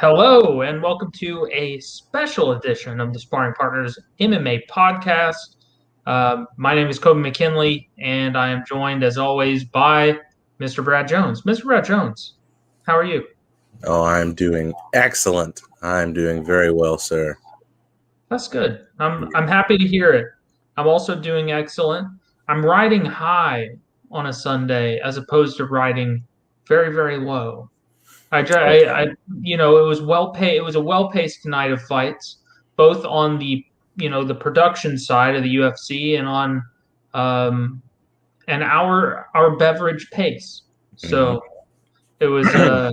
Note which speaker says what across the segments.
Speaker 1: Hello, and welcome to a special edition of the Sparring Partners MMA podcast. My name is Kobe McKinley, and I am joined, as always, by Mr. Brad Jones. Mr. Brad Jones, how are you?
Speaker 2: Oh, I'm doing excellent. I'm doing very well, sir.
Speaker 1: That's good. I'm happy to hear it. I'm also doing excellent. I'm riding high on a Sunday as opposed to riding very, very low. It was well paced. It was a well paced night of fights, both on the production side of the UFC and on and our beverage pace. So it was, I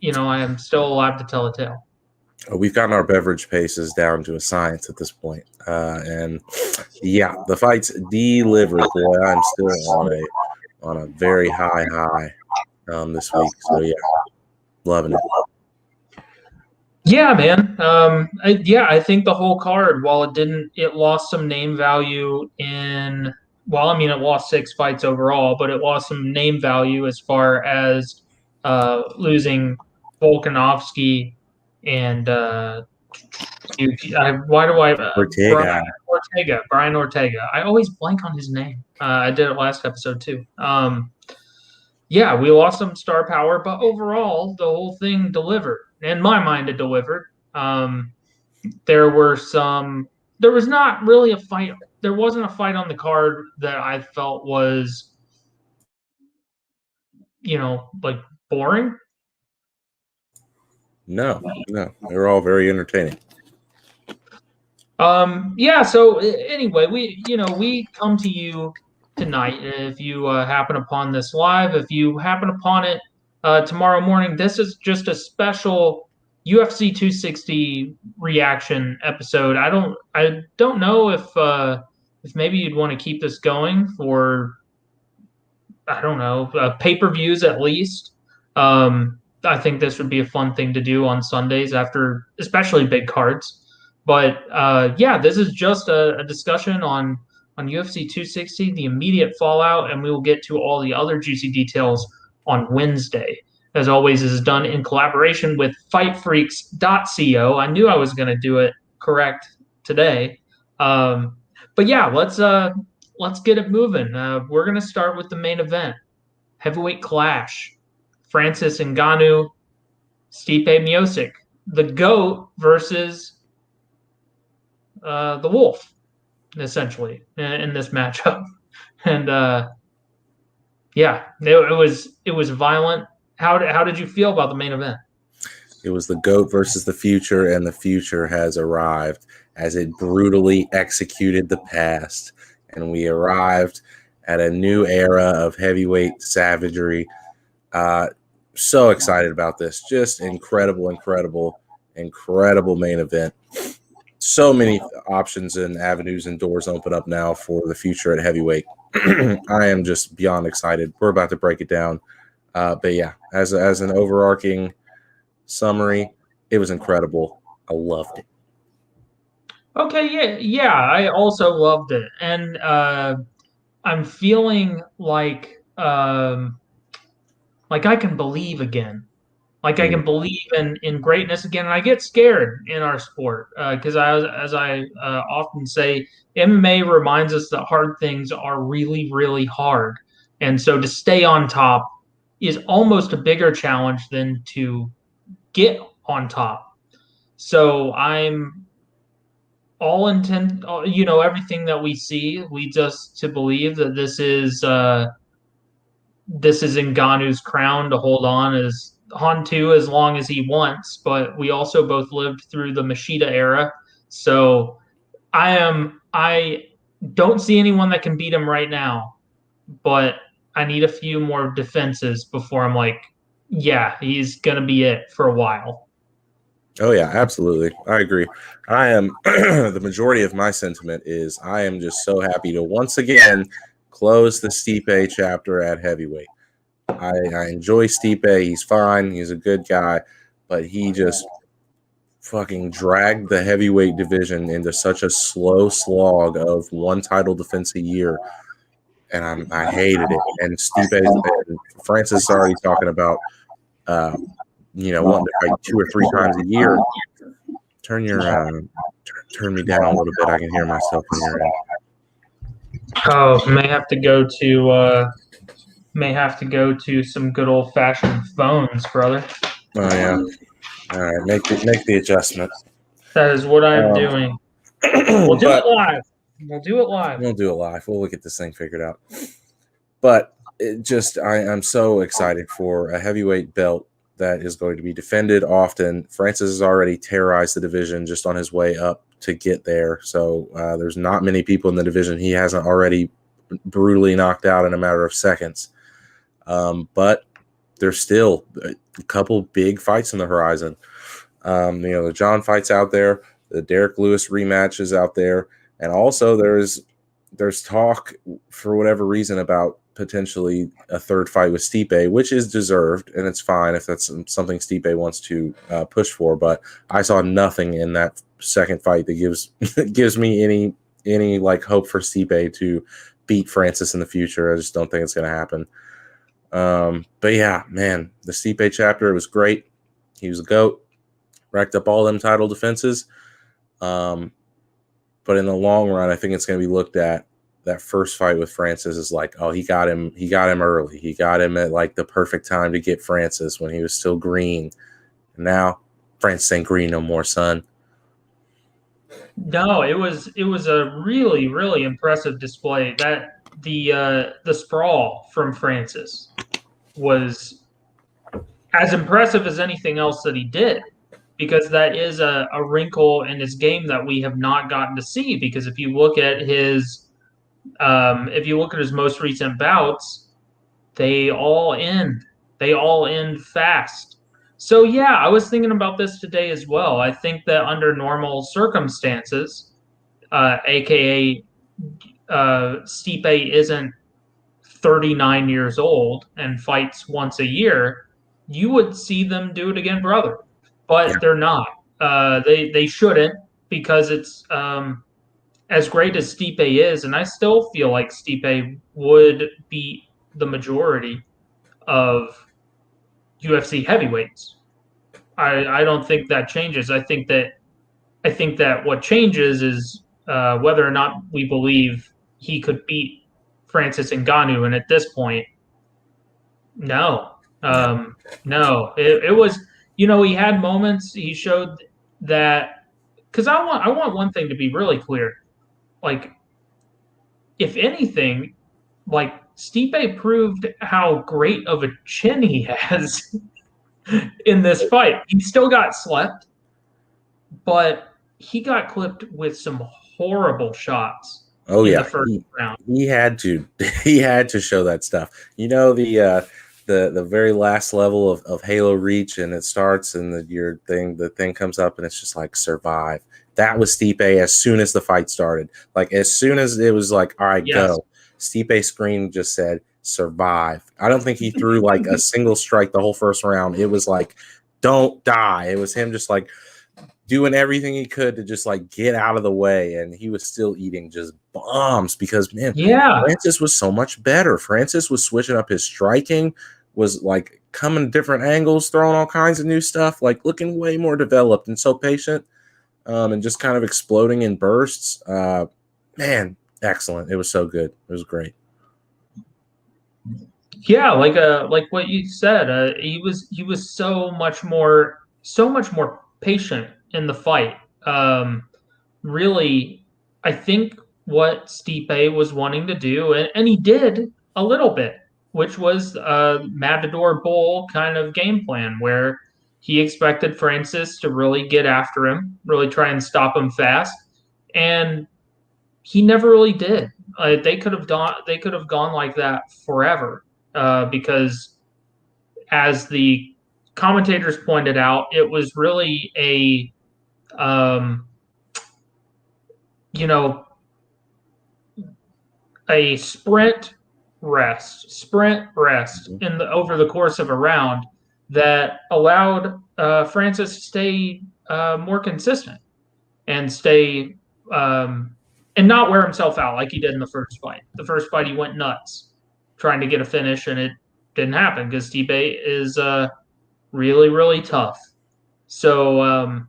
Speaker 1: am still alive to tell a tale.
Speaker 2: We've gotten our beverage paces down to a science at this point. And yeah, the fight's delivered. Boy, I'm still on a very high this week. So yeah, loving it.
Speaker 1: Yeah, man. I think the whole card, while it lost some name value it lost 6 fights overall, but it lost some name value as far as losing Volkanovski and
Speaker 2: Ortega.
Speaker 1: Brian Ortega. I always blank on his name. I did it last episode too. Yeah, we lost some star power, but overall, the whole thing delivered. In my mind, it delivered. There was not really a fight. There wasn't a fight on the card that I felt was, boring.
Speaker 2: No, they were all very entertaining.
Speaker 1: So anyway, we come to you tonight. If you happen upon this live, if you happen upon it tomorrow morning, this is just a special UFC 260 reaction episode. I don't know if maybe you'd want to keep this going for, I don't know, pay-per-views at least. I think this would be a fun thing to do on Sundays after, especially big cards. But this is just a discussion on UFC 260, the immediate fallout, and we will get to all the other juicy details on Wednesday. As always, this is done in collaboration with FightFreaks.co. I knew I was going to do it correct today. But yeah, let's get it moving. We're going to start with the main event. Heavyweight clash. Francis Ngannou, Stipe Miocic. The GOAT versus the Wolf, essentially, in this matchup. And it was violent. How did you feel about the main event?
Speaker 2: It was the GOAT versus the future, and the future has arrived as it brutally executed the past. And we arrived at a new era of heavyweight savagery. So excited about this. Just incredible main event. So many options and avenues and doors open up now for the future at heavyweight. I am just beyond excited. We're about to break it down. But yeah, as an overarching summary, it was incredible. I loved it.
Speaker 1: Okay, yeah, I also loved it. And I'm feeling like I can believe again. Like I can believe in greatness again, and I get scared in our sport because as I often say, MMA reminds us that hard things are really, really hard, and so to stay on top is almost a bigger challenge than to get on top. So I'm everything that we see leads us to believe that this is Ngannou's crown to hold on to as long as he wants, but we also both lived through the Machida era. So I don't see anyone that can beat him right now, but I need a few more defenses before I'm like, yeah, he's going to be it for a while.
Speaker 2: Oh, yeah, absolutely. I agree. I am the majority of my sentiment is I am just so happy to once again close the Stipe chapter at heavyweight. I enjoy Stipe. He's fine. He's a good guy, but he just fucking dragged the heavyweight division into such a slow slog of one title defense a year, and I hated it. And Stipe and Francis is already talking about wanting to fight 2 or 3 times a year, turn me down a little bit. I can hear myself on your end.
Speaker 1: Oh, may have to go to some good old fashioned phones, brother.
Speaker 2: Oh yeah. All right, make the adjustment.
Speaker 1: That is what I'm doing. We'll do it live. We'll do it live.
Speaker 2: We'll get this thing figured out. But I'm so excited for a heavyweight belt that is going to be defended often. Francis has already terrorized the division just on his way up to get there. So there's not many people in the division he hasn't already brutally knocked out in a matter of seconds. But there's still a couple big fights on the horizon. The John fight's out there. The Derek Lewis rematch is out there. And also there's talk for whatever reason about potentially a third fight with Stipe, which is deserved, and it's fine if that's something Stipe wants to push for. But I saw nothing in that second fight that gives me any like hope for Stipe to beat Francis in the future. I just don't think it's going to happen. But yeah, man, the Stipe chapter, it was great. He was a GOAT, racked up all them title defenses. But in the long run, I think it's going to be looked at. That first fight with Francis is like, oh, he got him early. He got him at like the perfect time to get Francis when he was still green. And now Francis ain't green no more, son.
Speaker 1: No, it was a really, really impressive display. That the sprawl from Francis was as impressive as anything else that he did, because that is a wrinkle in his game that we have not gotten to see. Because if you look at his most recent bouts, they all end fast. So yeah, I was thinking about this today as well. I think that under normal circumstances, aka Stipe isn't 39 years old and fights once a year, you would see them do it again, brother. But they're not. They shouldn't, because it's as great as Stipe is, and I still feel like Stipe would beat the majority of UFC heavyweights. I don't think that changes. I think that what changes is whether or not we believe he could beat Francis Ngannou, and at this point, no. No. It was, he had moments. He showed that, because I want one thing to be really clear. Like, if anything, like, Stipe proved how great of a chin he has in this fight. He still got slept, but he got clipped with some horrible shots.
Speaker 2: Oh yeah,
Speaker 1: the first round.
Speaker 2: He had to show that stuff. The very last level of Halo Reach, and it starts, and the thing comes up, and it's just like survive. That was Stipe as soon as the fight started. Like, as soon as it was like, all right, go. Stipe's screen just said survive. I don't think he threw like a single strike the whole first round. It was like, don't die. It was him just like doing everything he could to just like get out of the way, and he was still eating just bombs because, man, Francis was so much better. Francis was switching up his striking, was like coming different angles, throwing all kinds of new stuff, like looking way more developed and so patient, and just kind of exploding in bursts. Man, excellent. It was so good. It was great.
Speaker 1: Yeah, like what you said, he was so much more patient in the fight. Really, I think what Stipe was wanting to do, and he did a little bit, which was a Matador Bowl kind of game plan, where he expected Francis to really get after him, really try and stop him fast, and he never really did. They could have gone like that forever, because, as the commentators pointed out, it was really a a sprint rest over the course of a round that allowed Francis to stay more consistent and stay and not wear himself out like he did in the first fight. The first fight, he went nuts trying to get a finish, and it didn't happen because Stipe is really, really tough. So,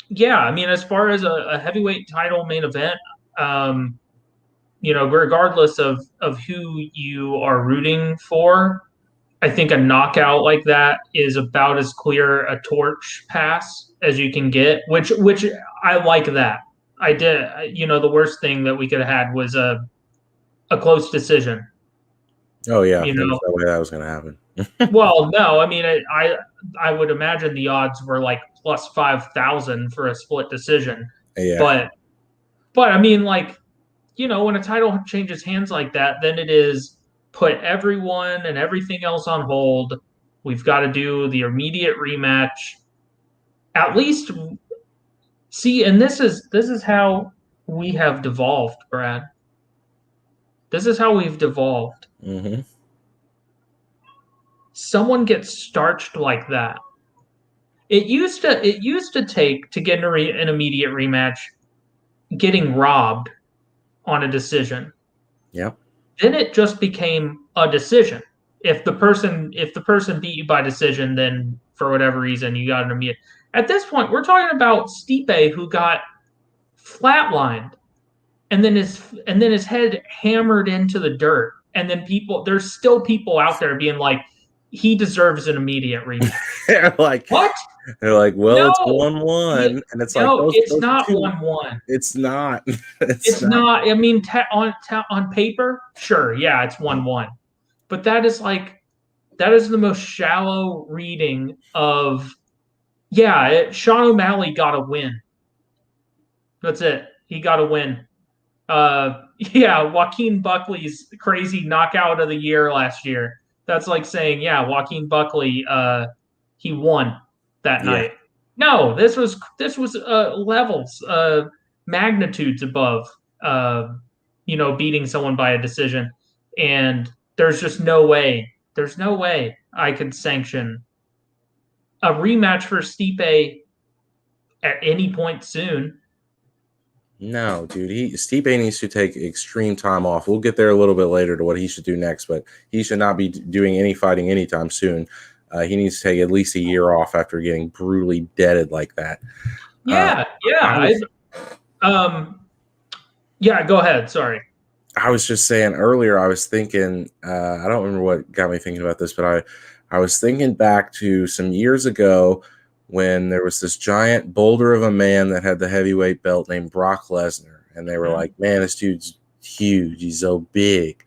Speaker 1: yeah, I mean, as far as a heavyweight title main event, um, regardless of who you are rooting for, I think a knockout like that is about as clear a torch pass as you can get, which I like that. I did, the worst thing that we could have had was a close decision.
Speaker 2: Oh yeah,
Speaker 1: You
Speaker 2: there was
Speaker 1: know,
Speaker 2: no way that was going to happen.
Speaker 1: well, no, I mean, I would imagine the odds were like plus 5,000 for a split decision,
Speaker 2: Yeah.
Speaker 1: but I mean, like, when a title changes hands like that, then it is put everyone and everything else on hold. We've got to do the immediate rematch. At least see, and this is how we have devolved, Brad. This is how we've devolved.
Speaker 2: Mm-hmm.
Speaker 1: Someone gets starched like that. It used to take to get an immediate rematch, getting robbed on a decision.
Speaker 2: Yep.
Speaker 1: Then it just became a decision. If the person beat you by decision, then for whatever reason you got an immediate. At this point, we're talking about Stipe, who got flatlined and then his head hammered into the dirt, and then there's still people out there being like, he deserves an immediate rematch.
Speaker 2: they're like,
Speaker 1: What?
Speaker 2: well, it's
Speaker 1: No,
Speaker 2: 1-1, and it's like
Speaker 1: no,
Speaker 2: those
Speaker 1: it's
Speaker 2: are
Speaker 1: not
Speaker 2: two.
Speaker 1: 1-1.
Speaker 2: It's not. It's
Speaker 1: It's
Speaker 2: not.
Speaker 1: not. I mean, on paper, sure, yeah, it's 1-1, but that is the most shallow reading of, yeah. Sean O'Malley got a win. That's it. He got a win. Yeah, Joaquin Buckley's crazy knockout of the year last year. That's like saying, yeah, Joaquin Buckley, he won that
Speaker 2: Yeah.
Speaker 1: night. No, this was levels, magnitudes above, beating someone by a decision, and there's just no way. There's no way I could sanction a rematch for Stipe at any point soon.
Speaker 2: No, dude. Stipe needs to take extreme time off. We'll get there a little bit later to what he should do next, but he should not be doing any fighting anytime soon. He needs to take at least a year off after getting brutally deaded like that.
Speaker 1: Yeah,
Speaker 2: I
Speaker 1: yeah.
Speaker 2: was
Speaker 1: Yeah, go ahead. Sorry.
Speaker 2: I was just saying earlier. I was thinking. I don't remember what got me thinking about this, but I was thinking back to some years ago when there was this giant boulder of a man that had the heavyweight belt named Brock Lesnar, and they were like, "Man, this dude's huge. He's so big."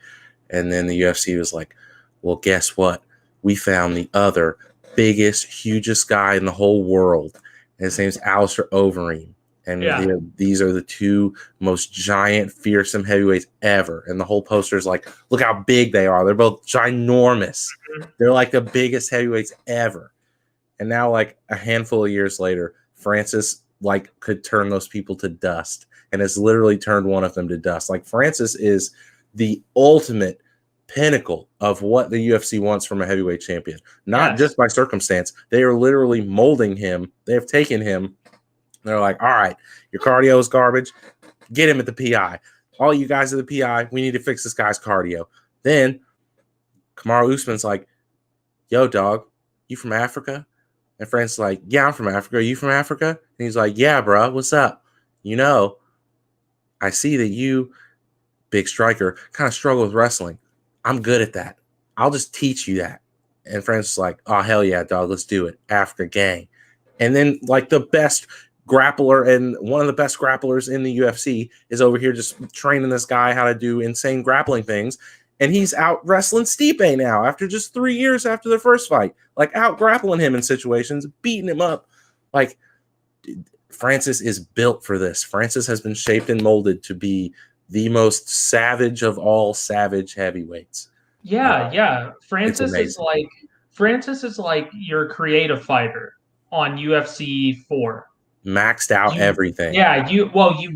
Speaker 2: And then the UFC was like, "Well, guess what? We found the other biggest, hugest guy in the whole world, and his name's Alistair Overeem. And
Speaker 1: Yeah.
Speaker 2: these are the two most giant, fearsome heavyweights ever." And the whole poster is like, "Look how big they are. They're both ginormous. They're like the biggest heavyweights ever." And now, like a handful of years later, Francis like could turn those people to dust, and has literally turned one of them to dust. Like Francis is the ultimate pinnacle of what the UFC wants from a heavyweight champion, not
Speaker 1: Yes.
Speaker 2: just by circumstance. They are literally molding him. They have taken him. They're like, "All right, your cardio is garbage. Get him at the PI. All you guys at the PI, we need to fix this guy's cardio." Then Kamaru Usman's like, "Yo, dog, you from Africa?" And Frank's like, "Yeah, I'm from Africa. Are you from Africa?" And he's like, "Yeah, bro. What's up? I see that you, big striker, kind of struggle with wrestling. I'm good at that. I'll just teach you that." And Frank's like, "Oh, hell yeah, dog. Let's do it. Africa gang." And then, like, the best grappler and one of the best grapplers in the UFC is over here just training this guy how to do insane grappling things. And he's out wrestling Stipe now after just 3 years after their first fight, like out grappling him in situations, beating him up. Like, Francis is built for this. Francis has been shaped and molded to be the most savage of all savage heavyweights.
Speaker 1: Yeah, yeah.
Speaker 2: It's amazing.
Speaker 1: Francis is like your creative fighter on UFC 4.
Speaker 2: Maxed out
Speaker 1: You
Speaker 2: everything.
Speaker 1: Yeah, you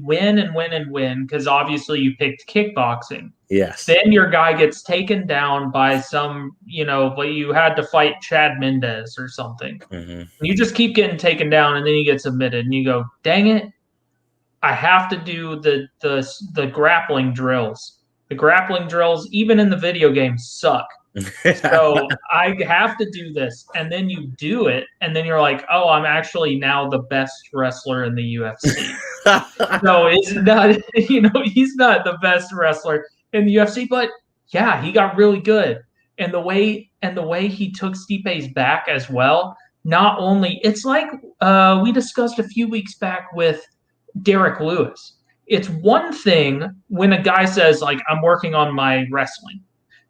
Speaker 1: win and win and win because obviously you picked kickboxing.
Speaker 2: Yes.
Speaker 1: Then your guy gets taken down by but you had to fight Chad Mendez or something.
Speaker 2: Mm-hmm.
Speaker 1: You just keep getting taken down, and then you get submitted, and you go, "Dang it, I have to do the grappling drills." The grappling drills, even in the video game, suck. So I have to do this. And then you do it. And then you're like, oh, I'm actually now the best wrestler in the UFC. So it's not, he's not the best wrestler in the UFC, but yeah, he got really good. And the way he took Stipe's back as well, not only it's like we discussed a few weeks back with Derek Lewis. It's one thing when a guy says, like, I'm working on my wrestling.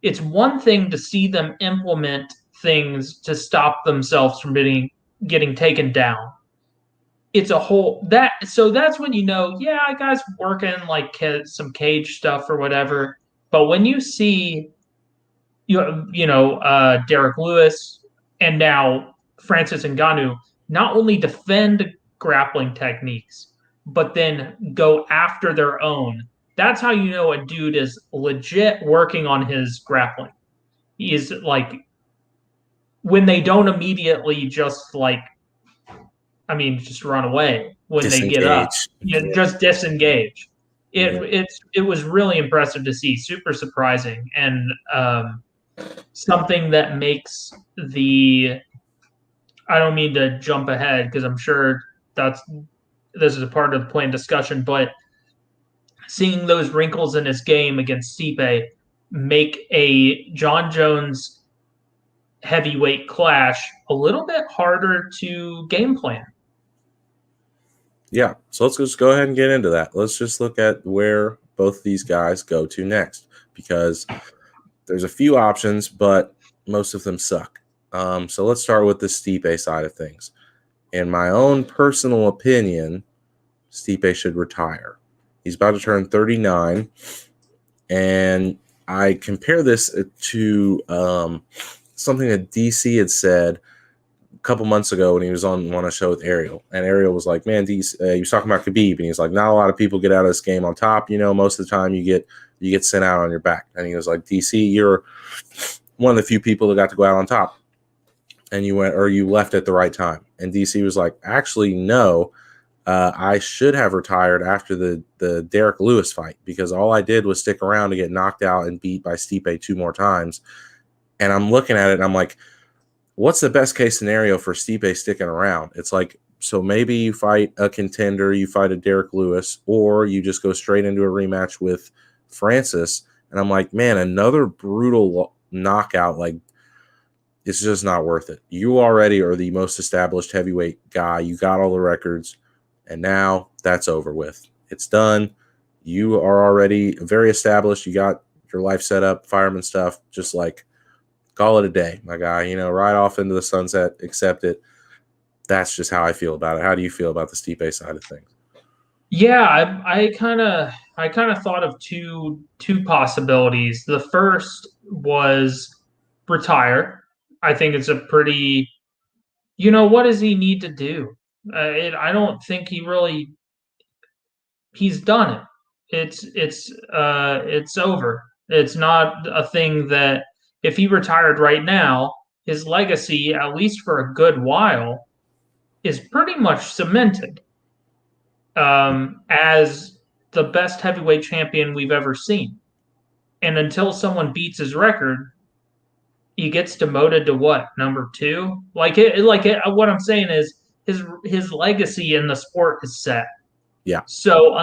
Speaker 1: It's one thing to see them implement things to stop themselves from getting taken down. It's a whole that so that's when yeah, guy's working like some cage stuff or whatever. But when you see Derek Lewis and now Francis Ngannou not only defend grappling techniques, but then go after their own. That's how you know a dude is legit working on his grappling. He is like when they don't immediately just just run away when they get up.
Speaker 2: Disengage.
Speaker 1: Just disengage. It
Speaker 2: Yeah.
Speaker 1: it was really impressive to see, super surprising, and something that makes the. I don't mean to jump ahead because I'm sure this is a part of the planned discussion, but seeing those wrinkles in his game against Stipe make a John Jones heavyweight clash a little bit harder to game plan.
Speaker 2: Yeah, so let's just go ahead and get into that. Let's just look at where both these guys go to next, because there's a few options, but most of them suck. So let's start with the Stipe side of things. In my own personal opinion, Stipe should retire. He's about to turn 39, and I compare this to something that DC had said a couple months ago when he was on a show with Ariel, and Ariel was like, "Man, he was talking about Khabib, and he's like, not a lot of people get out of this game on top. Most of the time you get sent out on your back." And he was like, "DC, you're one of the few people that got to go out on top, and you left at the right time." And DC was like, "Actually, no, I should have retired after the Derek Lewis fight, because all I did was stick around to get knocked out and beat by Stipe 2 more times." And I'm looking at it and I'm like, what's the best case scenario for Stipe sticking around? It's like, so maybe you fight a contender, you fight a Derek Lewis, or you just go straight into a rematch with Francis. And I'm like, man, another brutal knockout, like, it's just not worth it. You already are the most established heavyweight guy. You got all the records, and now that's over with. It's done. You are already very established. You got your life set up, fireman stuff, just like, call it a day, my guy. Ride off into the sunset, accept it. That's just how I feel about it. How do you feel about the Stipe side of things?
Speaker 1: Yeah, I kind of thought of two possibilities. The first was retire. I think it's a pretty, what does he need to do? I don't think he's done it. It's over. It's not a thing that if he retired right now, his legacy, at least for a good while, is pretty much cemented as the best heavyweight champion we've ever seen. And until someone beats his record, he gets demoted to what, number 2? What I'm saying is his legacy in the sport is set.
Speaker 2: Yeah.
Speaker 1: So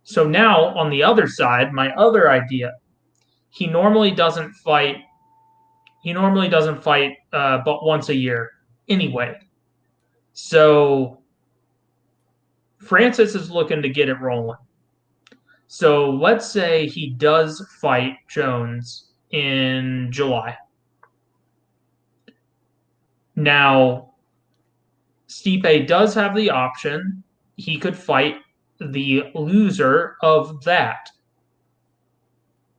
Speaker 1: so now on the other side, my other idea, he normally doesn't fight. But once a year anyway. So Francis is looking to get it rolling. So let's say he does fight Jones in July. Now, Stipe does have the option. He could fight the loser of that.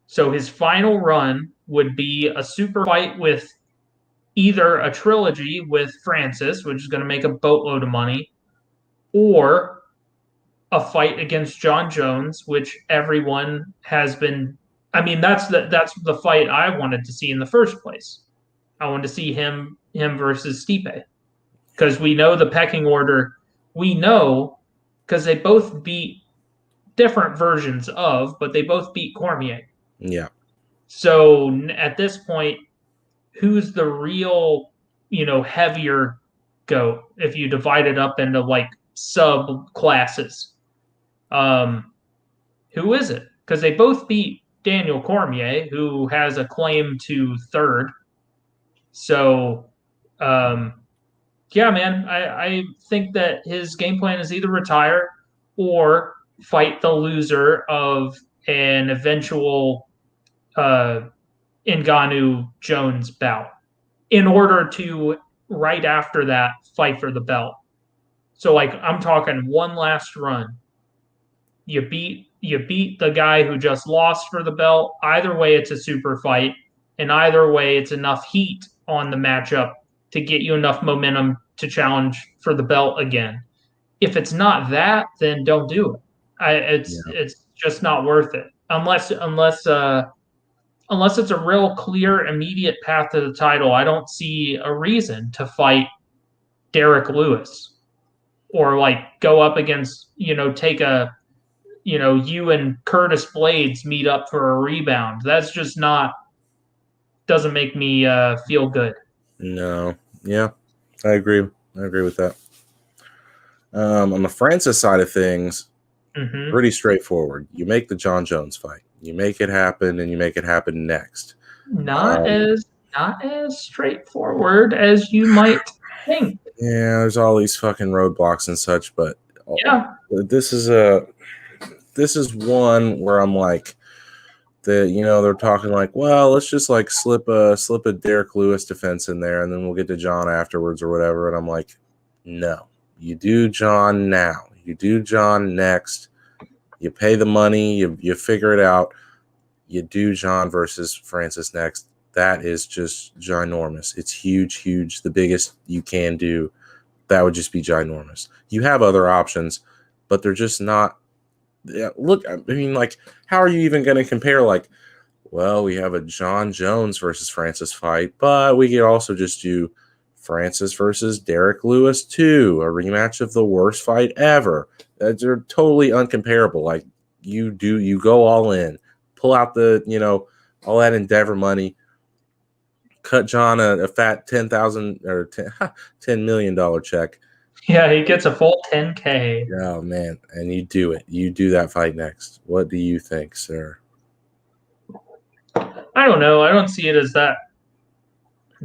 Speaker 1: So his final run would be a super fight with either a trilogy with Francis, which is going to make a boatload of money, or a fight against John Jones, which everyone has been. I mean, that's the fight I wanted to see in the first place. I wanted to see him versus Stipe, because we know the pecking order. We know because they both beat different versions of, but they both beat Cormier.
Speaker 2: Yeah.
Speaker 1: So at this point, who's the real, heavier goat if you divide it up into like sub classes? Um, who is it? Because they both beat Daniel Cormier, who has a claim to third. So, um, yeah, man, I think that his game plan is either retire or fight the loser of an eventual uh, Ngannou Jones bout in order to right after that fight for the belt. So like I'm talking one last run. You beat the guy who just lost for the belt. Either way, it's a super fight, and either way, it's enough heat on the matchup to get you enough momentum to challenge for the belt again. If it's not that, then don't do it.
Speaker 2: Yeah.
Speaker 1: It's just not worth it unless it's a real clear immediate path to the title. I don't see a reason to fight Derek Lewis or like go up against take a you and Curtis Blades meet up for a rebound. That's just not doesn't make me feel good.
Speaker 2: No. Yeah. I agree. I agree with that. On the Francis side of things,
Speaker 1: Mm-hmm.
Speaker 2: pretty straightforward. You make the John Jones fight. You make it happen, and you make it happen next.
Speaker 1: Not
Speaker 2: Um,
Speaker 1: as not as straightforward as you might think.
Speaker 2: yeah, there's all these fucking roadblocks and such, but
Speaker 1: Yeah,
Speaker 2: this is one where I'm like, they're talking like, well, let's just like slip a Derek Lewis defense in there, and then we'll get to John afterwards or whatever. And I'm like, no, you do John now. You do John next. You pay the money. You figure it out. You do John versus Francis next. That is just ginormous. It's huge, huge. The biggest you can do. That would just be ginormous. You have other options, but they're just not. Yeah, look, I mean, like, how are you even going to compare? Like, well, we have a John Jones versus Francis fight, but we could also just do Francis versus Derek Lewis too, a rematch of the worst fight ever. They're totally uncomparable. Like, you go all in, pull out all that Endeavor money, cut John a fat 10,000 or $10 million check.
Speaker 1: yeah, he gets a full 10K.
Speaker 2: Oh man, and you do it. You do that fight next. What do you think, sir?
Speaker 1: I don't know. I don't see it as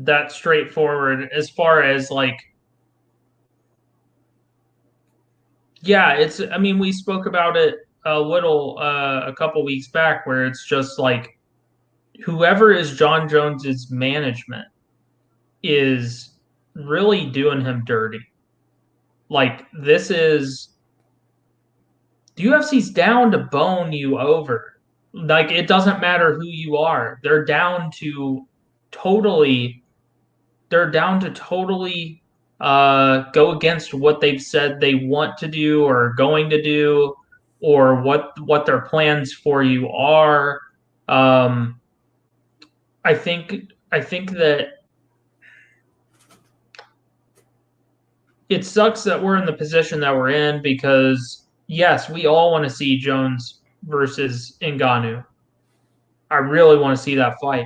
Speaker 1: that straightforward as far as like yeah, it's I mean we spoke about it a little a couple weeks back where it's just like whoever is John Jones's management is really doing him dirty. Like this is the UFC's down to bone you over. Like it doesn't matter who you are. Totally they're down to totally go against what they've said they want to do or going to do or what their plans for you are. Um, I think that it sucks that we're in the position that we're in because yes, we all want to see Jones versus Ngannou. I really want to see that fight.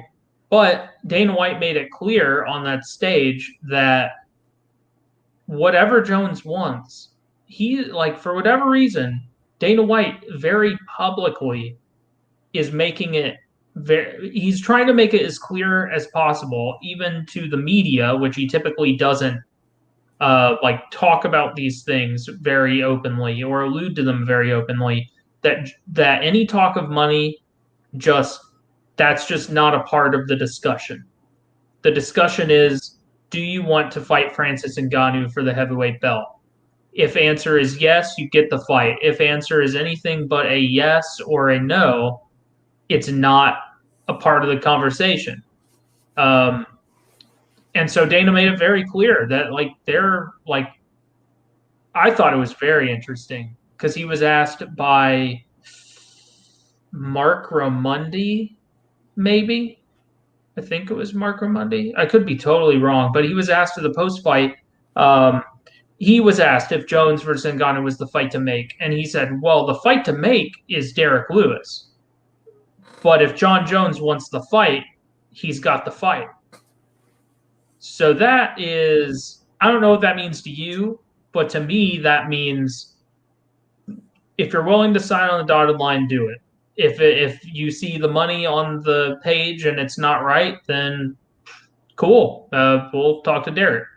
Speaker 1: But Dana White made it clear on that stage that whatever Jones wants, he like for whatever reason, Dana White very publicly is making it he's trying to make it as clear as possible, even to the media, which he typically doesn't like talk about these things very openly or allude to them very openly. That any talk of money just that's just not a part of the discussion. The discussion is, do you want to fight Francis Ngannou for the heavyweight belt? If answer is yes, you get the fight. If answer is anything but a yes or a no, it's not a part of the conversation. Um, and so Dana made it very clear that like they're like I thought it was very interesting because he was asked by Mark Ramundi, maybe. I think it was Mark Ramundi. I could be totally wrong, but he was asked at the post fight. Um, he was asked if Jones versus Ngannou was the fight to make, and he said, "Well, the fight to make is Derek Lewis." But if John Jones wants the fight, he's got the fight. So that is, I don't know what that means to you, but to me, that means if you're willing to sign on the dotted line, do it. If you see the money on the page and it's not right, then cool. We'll talk to Derek.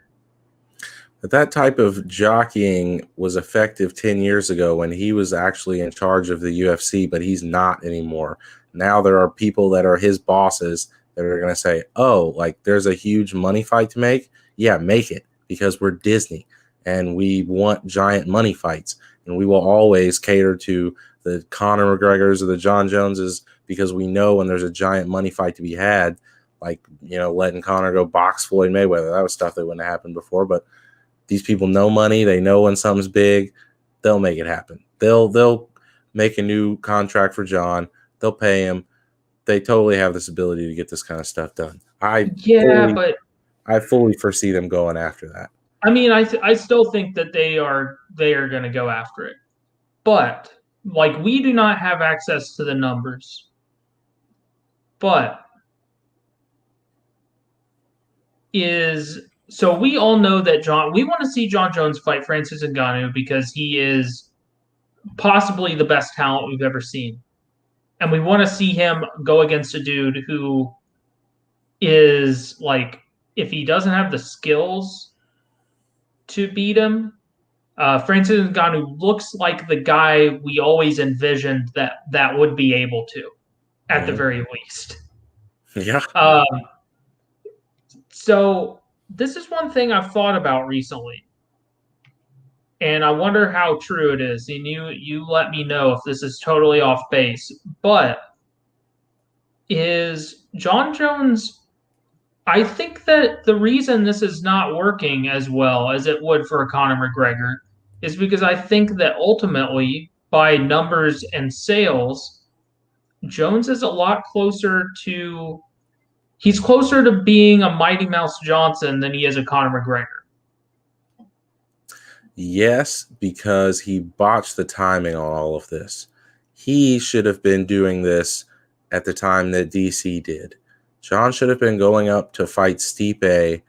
Speaker 2: But that type of jockeying was effective 10 years ago when he was actually in charge of the UFC, but he's not anymore. Now there are people that are his bosses that are going to say, oh, like there's a huge money fight to make. Yeah, make it, because we're Disney and we want giant money fights. And we will always cater to the Conor McGregors or the John Joneses, because we know when there's a giant money fight to be had, like, you know, letting Conor go box Floyd Mayweather. That was stuff that wouldn't have happened before, but these people know money. They know when something's big, they'll make it happen. They'll make a new contract for John. They'll pay him. They totally have this ability to get this kind of stuff done. I fully foresee them going after that.
Speaker 1: I mean, I still think that they are going to go after it, but like we do not have access to the numbers, but so we all know that we want to see John Jones fight Francis Ngannou because he is possibly the best talent we've ever seen. And we want to see him go against a dude who is like, if he doesn't have the skills to beat him, Francis Ngannou looks like the guy we always envisioned that would be able to, at the very least.
Speaker 2: Yeah.
Speaker 1: So this is one thing I've thought about recently, and I wonder how true it is. And you let me know if this is totally off base. But is John Jones? I think that the reason this is not working as well as it would for a Conor McGregor is because I think that ultimately, by numbers and sales, Jones is a lot closer to. He's closer to being a Mighty Mouse Johnson than he is a Conor McGregor.
Speaker 2: Yes, because he botched the timing on all of this. He should have been doing this at the time that DC did. John should have been going up to fight Stipe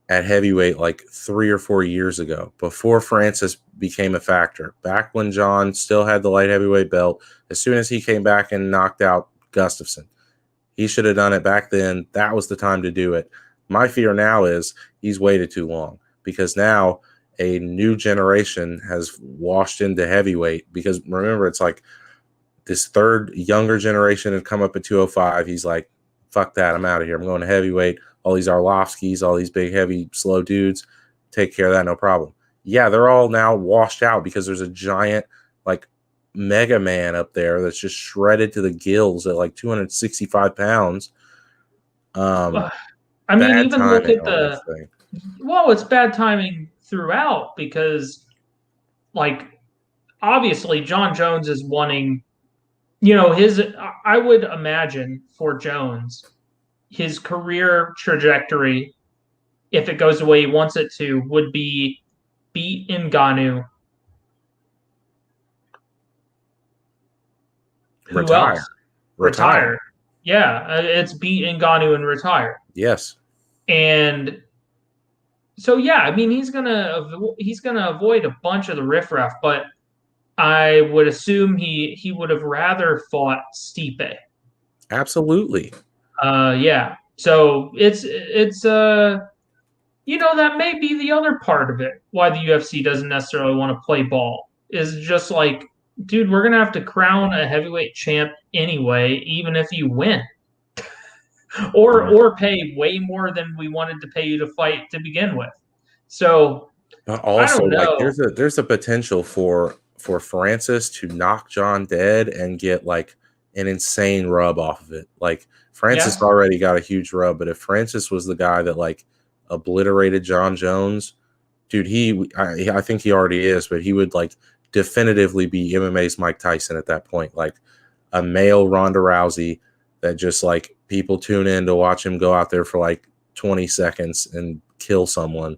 Speaker 2: at heavyweight like 3 or 4 years ago, before Francis became a factor. Back when John still had the light heavyweight belt, as soon as he came back and knocked out Gustafsson. He should have done it back then. That was the time to do it. My fear now is he's waited too long, because now a new generation has washed into heavyweight. Because remember, it's like this third younger generation had come up at 205. He's like, fuck that. I'm out of here. I'm going to heavyweight. All these Arlovskis, all these big, heavy, slow dudes, take care of that. No problem. Yeah, they're all now washed out because there's a giant, like, Mega Man up there that's just shredded to the gills at like 265 pounds.
Speaker 1: I mean, even look at it's bad timing throughout, because like obviously John Jones is wanting, I would imagine for Jones, his career trajectory, if it goes the way he wants it to, would be beat Ngannou. Who else? Retire. Yeah, it's beat Ngannou and retire.
Speaker 2: Yes.
Speaker 1: And so, yeah, I mean, he's gonna avoid a bunch of the riffraff, but I would assume he would have rather fought Stipe.
Speaker 2: Absolutely.
Speaker 1: Yeah. So it's that may be the other part of it, why the UFC doesn't necessarily want to play ball, is just like, dude, we're gonna have to crown a heavyweight champ anyway, even if you win, or pay way more than we wanted to pay you to fight to begin with. So,
Speaker 2: but also, like, there's a potential for Francis to knock John dead and get like an insane rub off of it. Like, Francis already got a huge rub, but if Francis was the guy that like obliterated John Jones, dude, I think he already is, but he would like definitively be MMA's Mike Tyson at that point, like a male Ronda Rousey that just like people tune in to watch him go out there for like 20 seconds and kill someone.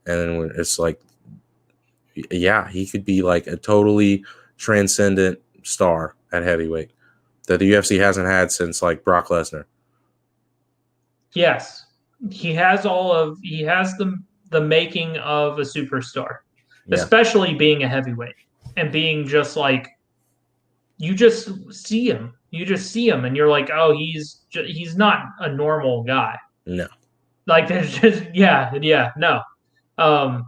Speaker 2: And it's like, yeah, he could be like a totally transcendent star at heavyweight that the UFC hasn't had since like Brock Lesnar.
Speaker 1: Yes, he has the making of a superstar,
Speaker 2: Yeah.
Speaker 1: especially being a heavyweight and being just like you just see him. You just see him, and you're like, oh, he's not a normal guy.
Speaker 2: No.
Speaker 1: Like there's just no. Um,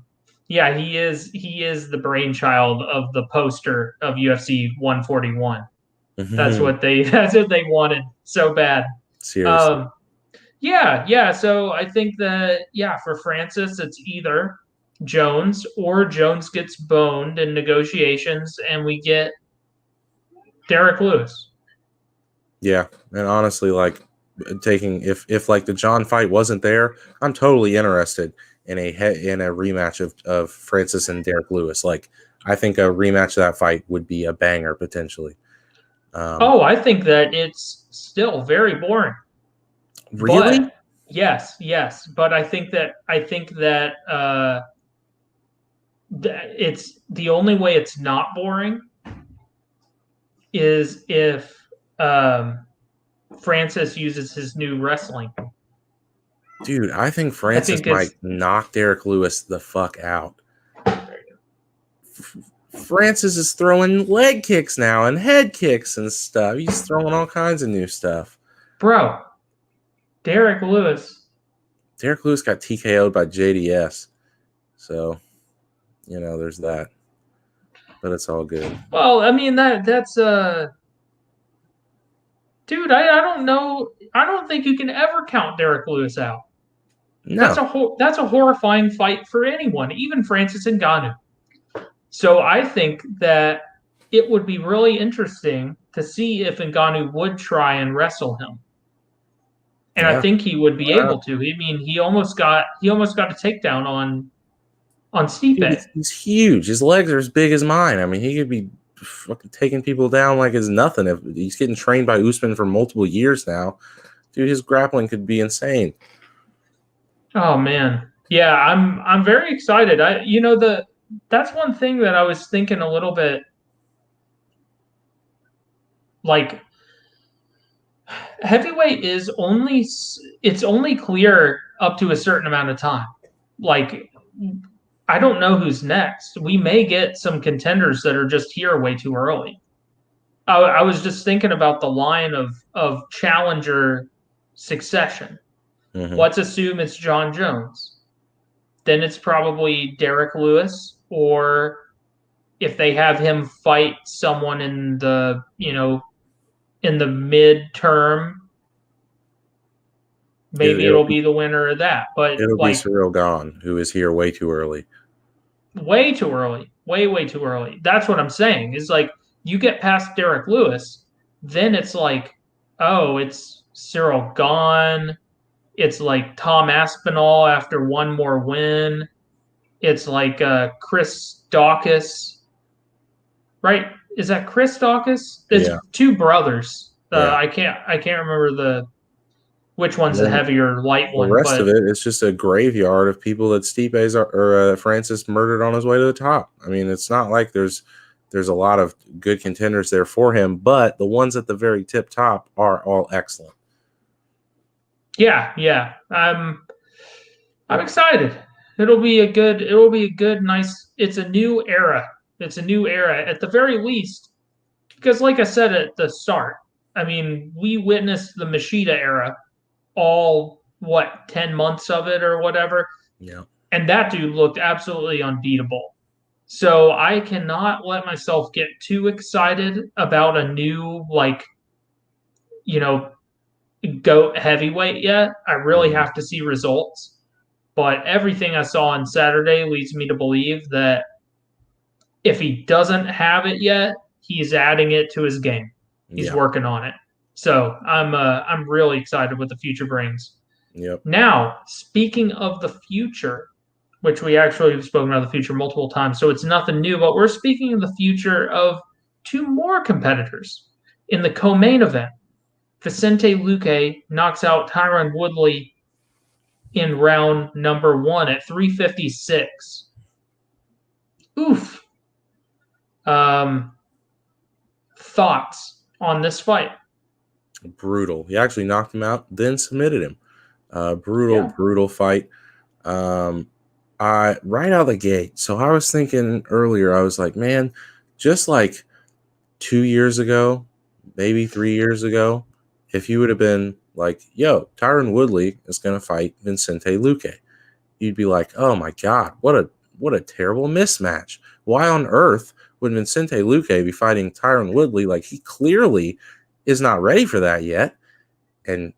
Speaker 1: yeah, he is the brainchild of the poster of UFC 141. That's what they wanted so bad.
Speaker 2: Seriously.
Speaker 1: Um, yeah. So I think that for Francis, it's either Jones or Jones gets boned in negotiations, and we get Derek Lewis.
Speaker 2: Yeah, and honestly, like taking if like the John fight wasn't there, I'm totally interested in a rematch of Francis and Derek Lewis. Like, I think a rematch of that fight would be a banger potentially.
Speaker 1: I think that it's still very boring.
Speaker 2: Really?
Speaker 1: But yes. But I think that it's the only way it's not boring is if Francis uses his new wrestling.
Speaker 2: Dude, I think
Speaker 1: I
Speaker 2: Francis
Speaker 1: think
Speaker 2: might knock Derek Lewis the fuck out. Francis is throwing leg kicks now and head kicks and stuff. He's throwing all kinds of new stuff.
Speaker 1: Bro, Derek Lewis
Speaker 2: got TKO'd by JDS. So, there's that. But it's all good.
Speaker 1: Well, I mean that's dude, I don't know. I don't think you can ever count Derek Lewis out.
Speaker 2: No.
Speaker 1: That's a horrifying fight for anyone, even Francis Ngannou. So I think that it would be really interesting to see if Ngannou would try and wrestle him. And I think he would be able to. I mean, he almost got a takedown on Stipe.
Speaker 2: Dude, he's huge. His legs are as big as mine. I mean, he could be fucking taking people down like it's nothing. If he's getting trained by Usman for multiple years now, dude, his grappling could be insane.
Speaker 1: Oh man, yeah, I'm very excited. That's one thing that I was thinking a little bit like heavyweight is only clear up to a certain amount of time. Like I don't know who's next. We may get some contenders that are just here way too early. I was just thinking about the line of challenger succession.
Speaker 2: Mm-hmm.
Speaker 1: Let's assume it's John Jones. Then it's probably Derek Lewis, or if they have him fight someone in the midterm, maybe it'll be the winner of that. But
Speaker 2: it'll be Cyril Gahn, who is here way too early.
Speaker 1: Way too early. Way too early. That's what I'm saying. Is like you get past Derek Lewis, then it's like, oh, it's Cyril Gahn. It's like Tom Aspinall after one more win. It's like Chris Dawkins, right? Is that Chris Dawkins? It's two brothers. I can't remember which one's the heavier light one.
Speaker 2: The rest of it is just a graveyard of people that Stipe's or Francis murdered on his way to the top. I mean, it's not like there's a lot of good contenders there for him, but the ones at the very tip top are all excellent.
Speaker 1: Yeah. I'm excited. It'll be a good, nice. It's a new era. It's a new era at the very least, because like I said at the start, I mean, we witnessed the Machida era, all 10 months of it or whatever.
Speaker 2: Yeah.
Speaker 1: And that dude looked absolutely unbeatable. So I cannot let myself get too excited about a new GOAT heavyweight yet. I really have to see results. But everything I saw on Saturday leads me to believe that if he doesn't have it yet, he's adding it to his game. He's working on it. So I'm really excited what the future brings.
Speaker 2: Yep.
Speaker 1: Now, speaking of the future, which we actually have spoken about the future multiple times, so it's nothing new, but we're speaking of the future of two more competitors in the co-main event. Vicente Luque knocks out Tyron Woodley in round number 1 at 356. Oof. Thoughts on this fight?
Speaker 2: Brutal. He actually knocked him out, then submitted him. Brutal fight. I right out of the gate. So I was thinking earlier, I was like, man, just like 2 years ago, maybe 3 years ago, if you would have been like, yo, Tyron Woodley is going to fight Vicente Luque, you'd be like, oh my God, what a terrible mismatch. Why on earth would Vicente Luque be fighting Tyron Woodley? Like, he clearly is not ready for that yet. And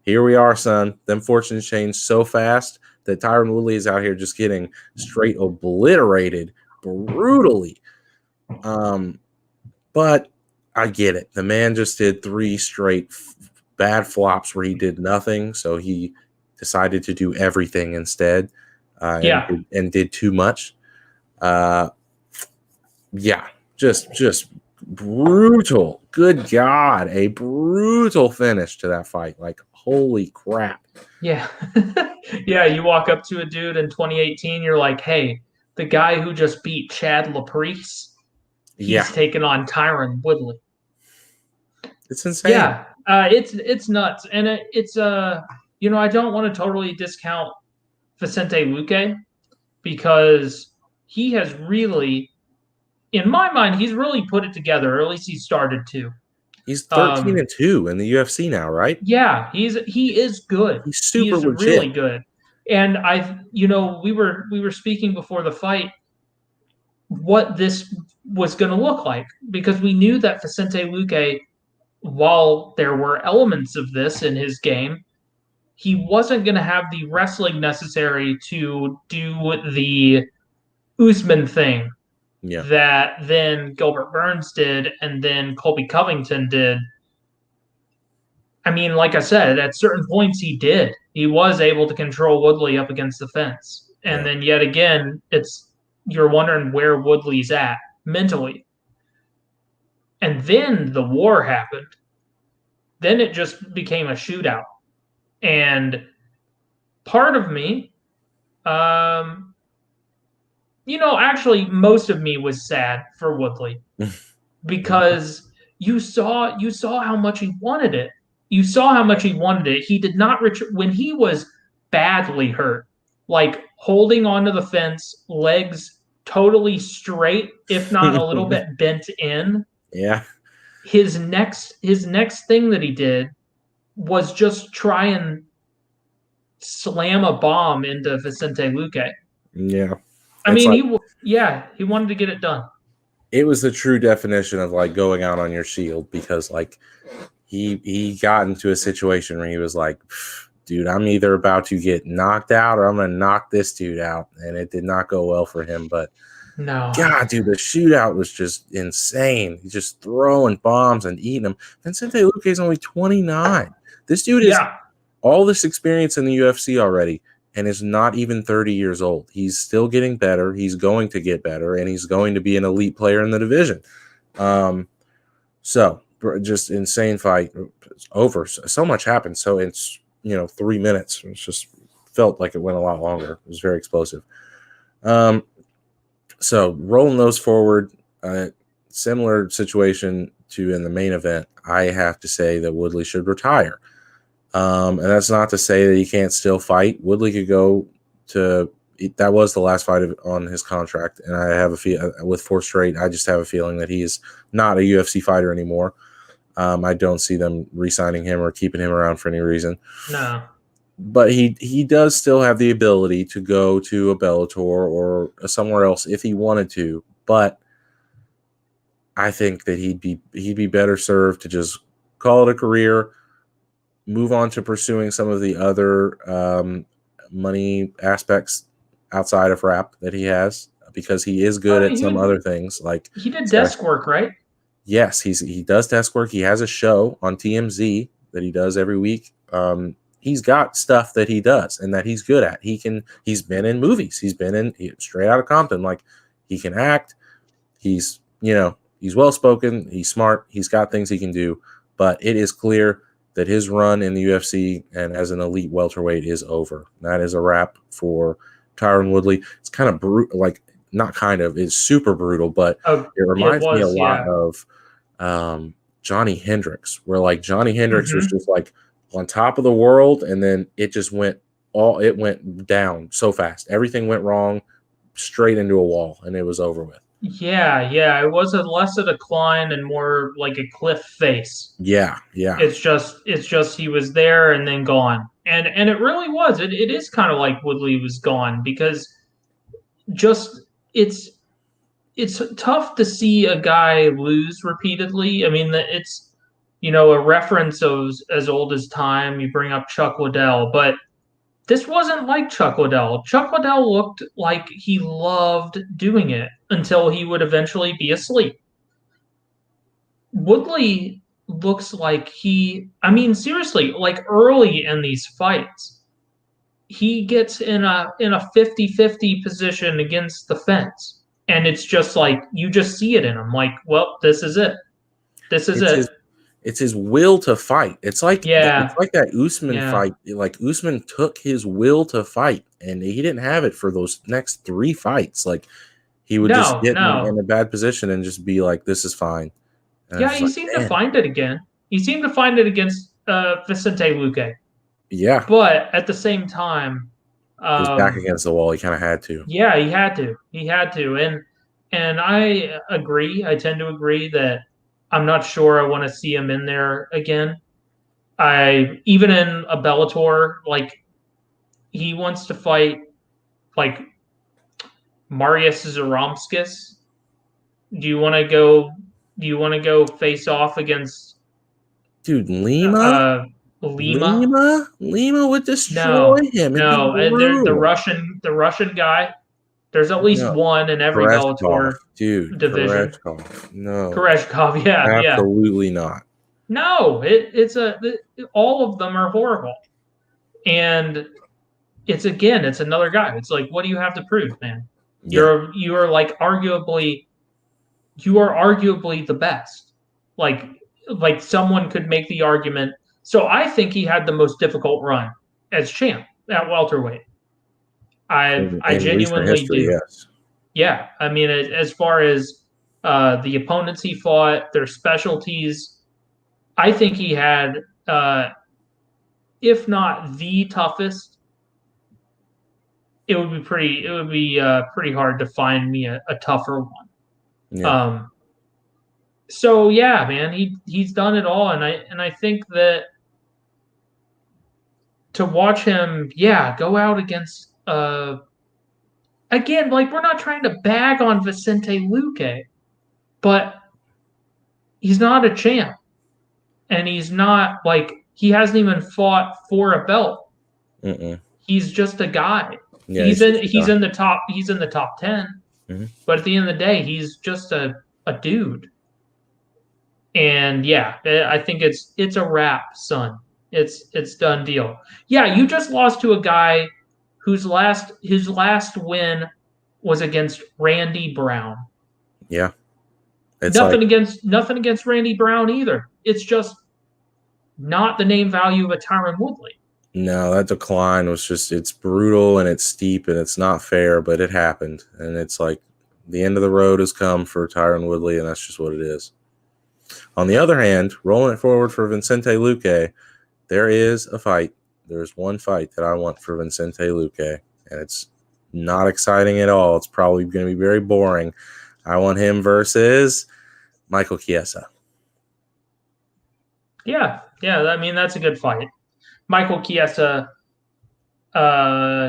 Speaker 2: here we are, son. Them fortunes change so fast that Tyron Woodley is out here just getting straight obliterated brutally. But I get it. The man just did 3 straight bad flops where he did nothing, so he decided to do everything instead, and did too much. Just brutal. Good God, a brutal finish to that fight. Like, holy crap.
Speaker 1: Yeah. Yeah, you walk up to a dude in 2018, you're like, hey, the guy who just beat Chad LaPrice, he's taking on Tyron Woodley.
Speaker 2: It's insane.
Speaker 1: Yeah, it's nuts. And it's I don't want to totally discount Vicente Luque because he has really, in my mind, he's really put it together, or at least he started to.
Speaker 2: He's 13-2 in the UFC now, right?
Speaker 1: Yeah, he is good.
Speaker 2: He's super legit.
Speaker 1: Really good. And we were speaking before the fight what this was going to look like, because we knew that Vicente Luque, while there were elements of this in his game, he wasn't going to have the wrestling necessary to do the Usman thing that then Gilbert Burns did and then Colby Covington did. I mean, like I said, at certain points he did. He was able to control Woodley up against the fence. And then yet again, you're wondering where Woodley's at mentally. And then the war happened. Then it just became a shootout. And part of me, actually most of me was sad for Woodley because you saw how much he wanted it. You saw how much he wanted it. He did not when he was badly hurt, like holding onto the fence, legs totally straight, if not a little bit bent in.
Speaker 2: Yeah.
Speaker 1: His next thing that he did was just try and slam a bomb into Vicente Luque.
Speaker 2: Yeah.
Speaker 1: I mean, he wanted to get it done.
Speaker 2: It was the true definition of like going out on your shield, because like he got into a situation where he was like, dude, I'm either about to get knocked out or I'm going to knock this dude out. And it did not go well for him. But
Speaker 1: no,
Speaker 2: God, dude, the shootout was just insane. He's just throwing bombs and eating them. Vicente Luque is only 29. This dude is all this experience in the UFC already and is not even 30 years old. He's still getting better. He's going to get better, and he's going to be an elite player in the division. So just insane fight. It's over. So much happened. So it's 3 minutes. It just felt like it went a lot longer. It was very explosive. So rolling those forward, similar situation to in the main event, I have to say that Woodley should retire. And that's not to say that he can't still fight. Woodley could go to – that was the last fight on his contract, and I have with 4 straight, I just have a feeling that he's not a UFC fighter anymore. I don't see them re-signing him or keeping him around for any reason.
Speaker 1: No.
Speaker 2: But he does still have the ability to go to a Bellator or somewhere else if he wanted to. But I think that he'd be better served to just call it a career, move on to pursuing some of the other money aspects outside of rap that he has, because he is good at some other things. Like
Speaker 1: he did desk work, right?
Speaker 2: Yes, he does desk work. He has a show on TMZ that he does every week. He's got stuff that he does and that he's good at. He's been in movies. He's been in Straight Outta Compton. Like, he can act. He's well spoken. He's smart. He's got things he can do. But it is clear that his run in the UFC and as an elite welterweight is over. That is a wrap for Tyron Woodley. It's kind of brutal, like not kind of, it's super brutal, but it reminds me a lot of Johnny Hendricks, where like Johnny Hendricks was
Speaker 1: Mm-hmm.
Speaker 2: just like on top of the world, and then it just went down so fast. Everything went wrong, straight into a wall, and it was over with.
Speaker 1: Yeah. It was less a decline and more like a cliff face.
Speaker 2: Yeah, yeah.
Speaker 1: It's just he was there and then gone. And it really was. It is kind of like Woodley was gone because just it's it's tough to see a guy lose repeatedly. I mean, it's a reference of as old as time. You bring up Chuck Liddell, but this wasn't like Chuck Liddell. Chuck Liddell looked like he loved doing it until he would eventually be asleep. Woodley looks like I mean, seriously, like early in these fights, he gets in a 50-50 position against the fence. And it's just like you just see it in him. Like, well, this is it. This is
Speaker 2: It's
Speaker 1: it.
Speaker 2: his it's his will to fight. It's
Speaker 1: Yeah.
Speaker 2: like that Usman
Speaker 1: Yeah.
Speaker 2: fight. Like Usman took his will to fight, and he didn't have it for those next 3 fights. Like he would just
Speaker 1: No,
Speaker 2: get in
Speaker 1: no.
Speaker 2: a bad position and just be like, "This is fine." And I was
Speaker 1: Yeah,
Speaker 2: just
Speaker 1: he
Speaker 2: like,
Speaker 1: seemed to
Speaker 2: "Man,
Speaker 1: find it again. He seemed to find it against Vicente Luque.
Speaker 2: yeah."
Speaker 1: But at the same time,
Speaker 2: His back
Speaker 1: um,
Speaker 2: against the wall. He kind of had to.
Speaker 1: yeah, he had to. He had to. And I agree. I tend to agree that I'm not sure I want to see him in there again. I even in a Bellator, like he wants to fight like Marius Zaromskis. Do you want to go? Do you want to go face off against
Speaker 2: Dude,
Speaker 1: uh, Lima?
Speaker 2: Lima would destroy
Speaker 1: No,
Speaker 2: him. It'd be
Speaker 1: no. And they're
Speaker 2: brutal.
Speaker 1: The Russian guy. There's at least
Speaker 2: No,
Speaker 1: one in every
Speaker 2: Koreshkov,
Speaker 1: Bellator
Speaker 2: dude,
Speaker 1: division.
Speaker 2: Koreshkov. No,
Speaker 1: Koreshkov, yeah.
Speaker 2: absolutely not.
Speaker 1: No, all of them are horrible, and it's another guy. It's like, what do you have to prove, man?
Speaker 2: Yeah,
Speaker 1: You are like arguably the best. Like someone could make the argument. So I think he had the most difficult run as champ at welterweight. I
Speaker 2: in recent
Speaker 1: genuinely
Speaker 2: history,
Speaker 1: do.
Speaker 2: yes.
Speaker 1: Yeah, I mean, as far as the opponents he fought, their specialties, I think he had, if not the toughest, it would be pretty hard to find me a tougher one.
Speaker 2: Yeah,
Speaker 1: Um, so yeah, man, he's done it all, and I think that to watch him, yeah, go out against again, like we're not trying to bag on Vicente Luque, but he's not a champ, and he's not like he hasn't even fought for a belt.
Speaker 2: mm-mm.
Speaker 1: He's just a guy.
Speaker 2: Yeah, he's just a guy.
Speaker 1: He's in the top 10,
Speaker 2: Mhm.
Speaker 1: but at the end of the day, he's just a dude. And yeah, I think it's a wrap, son. It's done deal. Yeah, you just lost to a guy his last win was against Randy Brown.
Speaker 2: Yeah, it's like
Speaker 1: Nothing against Randy Brown either. It's just not the name value of a Tyron Woodley.
Speaker 2: no, that decline was just it's brutal and it's steep and it's not fair, but it happened, and it's like the end of the road has come for Tyron Woodley, and that's just what it is. On the other hand, rolling it forward for Vicente Luque, there is a fight. There's one fight that I want for Vicente Luque, and it's not exciting at all. It's probably going to be very boring. I want him versus Michael Chiesa.
Speaker 1: Yeah. I mean, that's a good fight. Michael Chiesa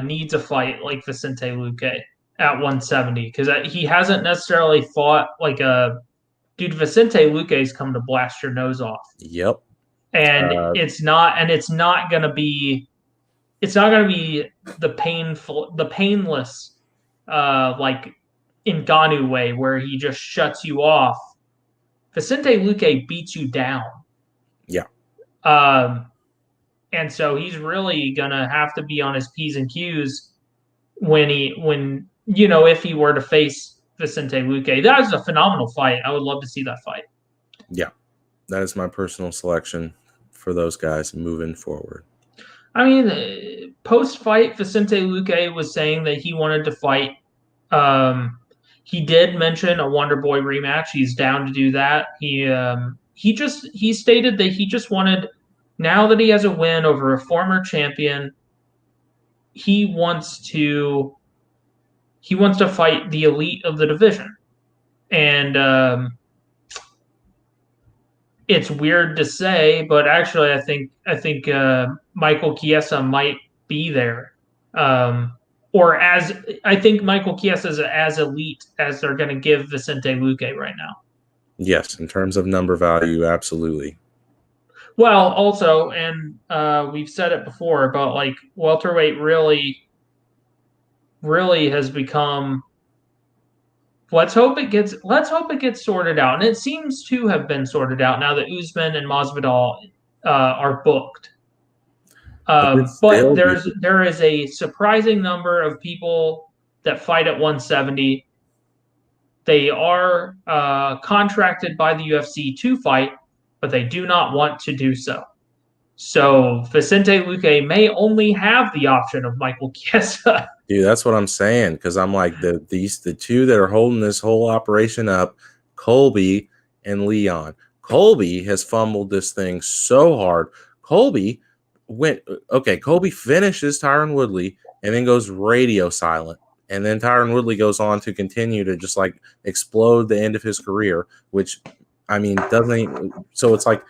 Speaker 1: needs a fight like Vicente Luque at 170 because he hasn't necessarily fought like a dude. Vicente Luque's come to blast your nose off,
Speaker 2: Yep.
Speaker 1: and it's not gonna be the painless like Ngannou way where he just shuts you off. Vicente Luque beats you down.
Speaker 2: Yeah.
Speaker 1: And so he's really gonna have to be on his P's and Q's when if he were to face Vicente Luque. That was a phenomenal fight. I would love to see that fight.
Speaker 2: Yeah. That is my personal selection for those guys moving forward.
Speaker 1: I mean, post fight, Vicente Luque was saying that he wanted to fight. He did mention a Wonder Boy rematch. He's down to do that. he stated that he just wanted, now that he has a win over a former champion, he wants to fight the elite of the division. And it's weird to say, but actually, I think Michael Chiesa might be there, or as I think Michael Chiesa is as elite as they're going to give Vicente Luque right now.
Speaker 2: Yes, in terms of number value, absolutely.
Speaker 1: Well, also, and we've said it before, but like welterweight really has become. Let's hope it gets sorted out, and it seems to have been sorted out now that Usman and Masvidal are booked. But there is a surprising number of people that fight at 170. They are contracted by the UFC to fight, but they do not want to do so. So Vicente Luque may only have the option of Michael Chiesa.
Speaker 2: Dude, that's what I'm saying, because I'm like the two that are holding this whole operation up, Colby and Leon. Colby has fumbled this thing so hard. Colby finishes Tyron Woodley and then goes radio silent. And then Tyron Woodley goes on to continue to just like explode the end of his career, which I mean so it's like,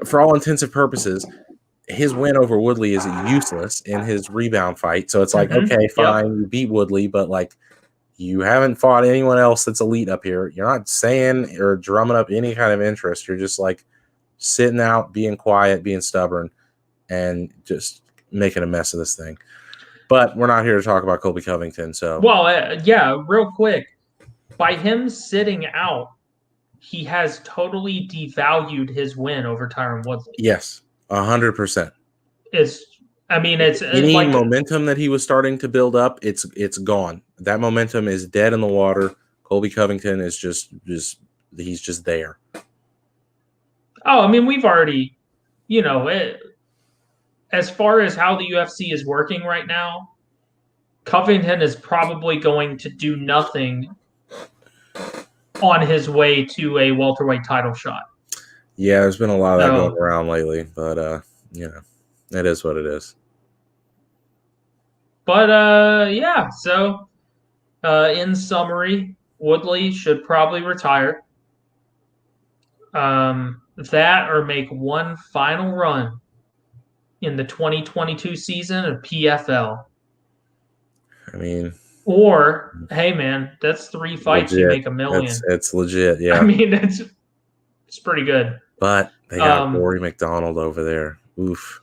Speaker 2: for all intents and purposes, his win over Woodley is useless in his rebound fight. So it's like, okay, fine, you beat Woodley, but like you haven't fought anyone else that's elite up here. You're not saying or drumming up any kind of interest. You're just like sitting out, being quiet, being stubborn, and just making a mess of this thing. But we're not here to talk about Colby Covington. So,
Speaker 1: well, real quick, by him sitting out, he has totally devalued his win over Tyron Woodley.
Speaker 2: Yes. 100%.
Speaker 1: It's
Speaker 2: any like, momentum that he was starting to build up, it's gone. That momentum is dead in the water. Colby Covington is just he's just there.
Speaker 1: Oh, I mean, we've already, as far as how the UFC is working right now, Covington is probably going to do nothing on his way to a welterweight title shot.
Speaker 2: Yeah, there's been a lot of that going around lately, but it is what it is.
Speaker 1: But so in summary, Woodley should probably retire. That or make one final run in the 2022 season of PFL.
Speaker 2: I mean,
Speaker 1: or hey man, that's 3 fights, legit. You make $1 million.
Speaker 2: It's legit, yeah.
Speaker 1: I mean, it's pretty good.
Speaker 2: But they got Rory McDonald over there. Oof.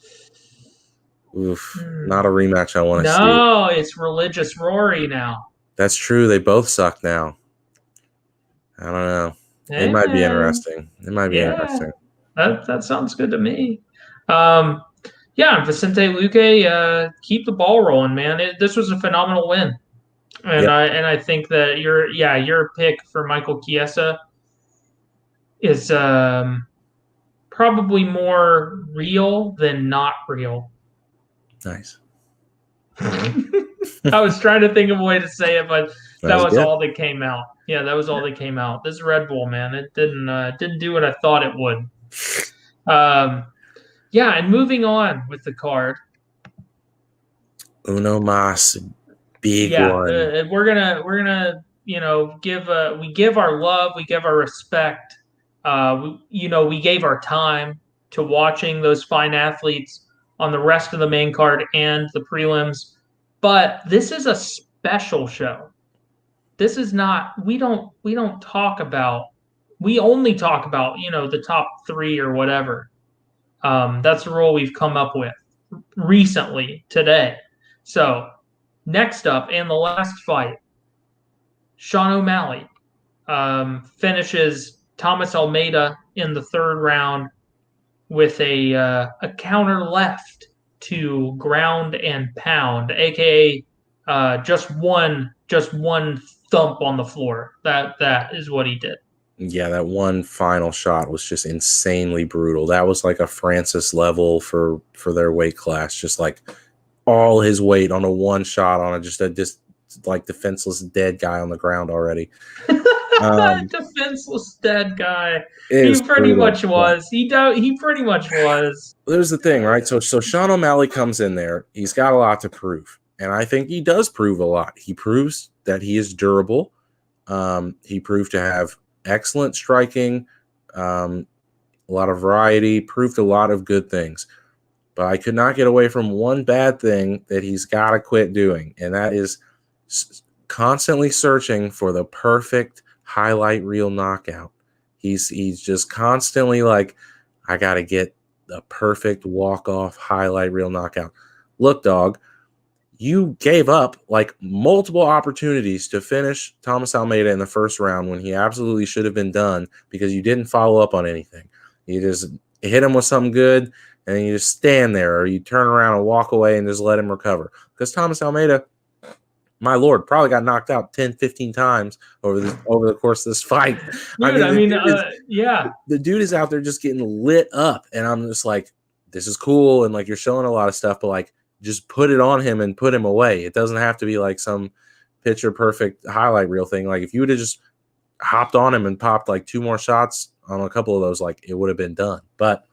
Speaker 2: Not a rematch I want to see.
Speaker 1: No, it's religious Rory now.
Speaker 2: That's true. They both suck now. I don't know. It might be interesting. Interesting.
Speaker 1: That sounds good to me. Vicente Luque, keep the ball rolling, man. This was a phenomenal win. And I think that your pick for Michael Chiesa is probably more real than not real.
Speaker 2: Nice.
Speaker 1: I was trying to think of a way to say it, but that was all that came out. Yeah, that was all that came out. This Red Bull, man, it didn't do what I thought it would. And moving on with the card.
Speaker 2: Uno mas, big one.
Speaker 1: We're gonna we give our love, we give our respect. We gave our time to watching those fine athletes on the rest of the main card and the prelims. But this is a special show. This is not, we only talk about, the top 3 or whatever. That's the rule we've come up with recently today. So next up, and the last fight, Sean O'Malley finishes Thomas Almeida in the 3rd round with a counter left to ground and pound, aka just one thump on the floor. That is what he did.
Speaker 2: Yeah, that one final shot was just insanely brutal. That was like a Francis level for their weight class, just like all his weight on a one shot on just like defenseless dead guy on the ground already.
Speaker 1: Defenseless dead guy.
Speaker 2: It
Speaker 1: He
Speaker 2: is
Speaker 1: pretty
Speaker 2: brutal.
Speaker 1: much was. He pretty much was.
Speaker 2: There's the thing, right? So Sean O'Malley comes in there. He's got a lot to prove, and I think he does prove a lot. He proves that he is durable. He proved to have excellent striking, a lot of variety. Proved a lot of good things. But I could not get away from one bad thing that he's got to quit doing, and that is constantly searching for the perfect highlight reel knockout. He's just constantly like, I got to get the perfect walk-off highlight reel knockout. Look, dog, you gave up like multiple opportunities to finish Thomas Almeida in the first round when he absolutely should have been done because you didn't follow up on anything. You just hit him with something good, and you just stand there, or you turn around and walk away and just let him recover. Because Thomas Almeida, my Lord, probably got knocked out 10, 15 times over the course of this fight.
Speaker 1: Dude, yeah.
Speaker 2: The dude is out there just getting lit up, and I'm just like, this is cool, and like you're showing a lot of stuff, but like just put it on him and put him away. It doesn't have to be like some picture perfect highlight reel thing. Like if you would have just hopped on him and popped like 2 more shots on a couple of those, like it would have been done. But